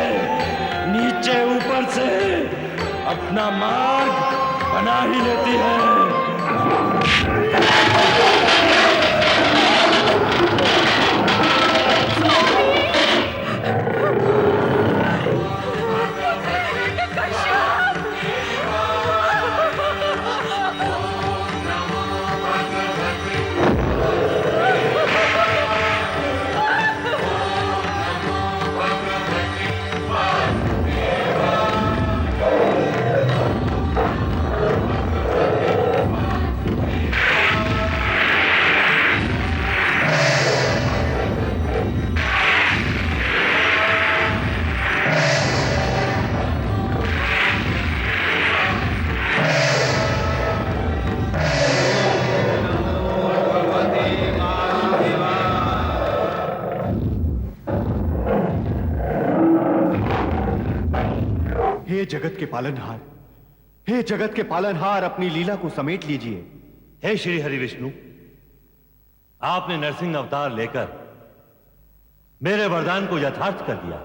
नीचे ऊपर से अपना मार्ग बना ही लेती है। हे जगत के पालनहार, हे जगत के पालनहार, अपनी लीला को समेट लीजिए। हे श्री हरि विष्णु, आपने नरसिंह अवतार लेकर मेरे वरदान को यथार्थ कर दिया,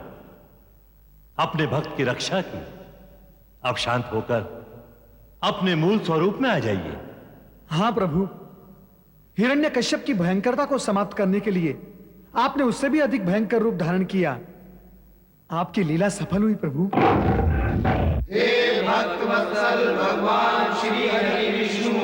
अपने भक्त की रक्षा की। अब शांत होकर अपने मूल स्वरूप में आ जाइए। हाँ प्रभु, हिरण्यकश्यप की भयंकरता को समाप्त करने के लिए आपने उससे भी अधिक भयंकर रूप धारण किया। आपकी लीला सफल हुई प्रभु। हे भक्त वत्सल भगवान श्री हरि विष्णु,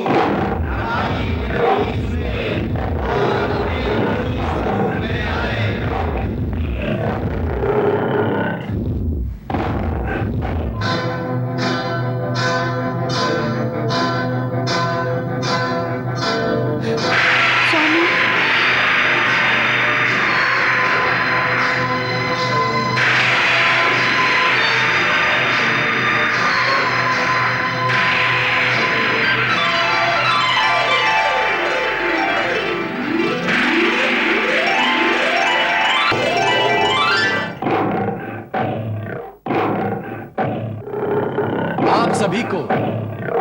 सभी को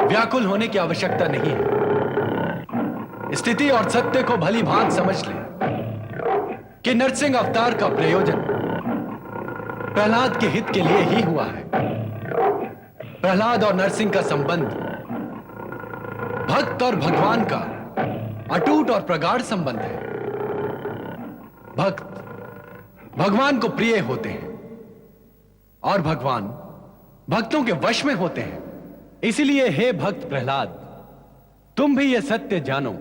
व्याकुल होने की आवश्यकता नहीं है। स्थिति और सत्य को भली भांति समझ लें कि नरसिंह अवतार का प्रयोजन प्रहलाद के हित के लिए ही हुआ है। प्रहलाद और नरसिंह का संबंध भक्त और भगवान का अटूट और प्रगाढ़ संबंध है। भक्त भगवान को प्रिय होते हैं और भगवान भक्तों के वश में होते हैं। इसलिए हे भक्त प्रहलाद, तुम भी यह सत्य जानो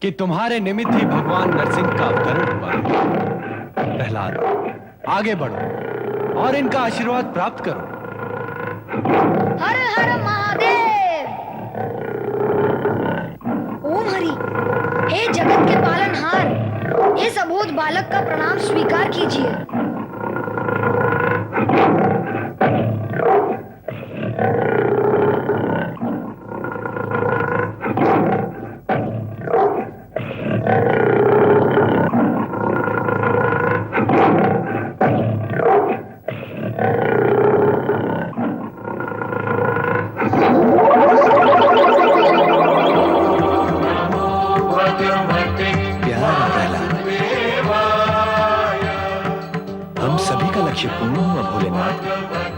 कि तुम्हारे निमित्त ही भगवान नरसिंह का अवतरण हुआ है। प्रहलाद, आगे बढ़ो और इनका आशीर्वाद प्राप्त करो। हर हर महादेव। ओम हरि। हे जगत के पालनहार, इस अबोध बालक का प्रणाम स्वीकार कीजिए। हम सभी का लक्ष्य पूर्ण हुआ भोलेनाथ।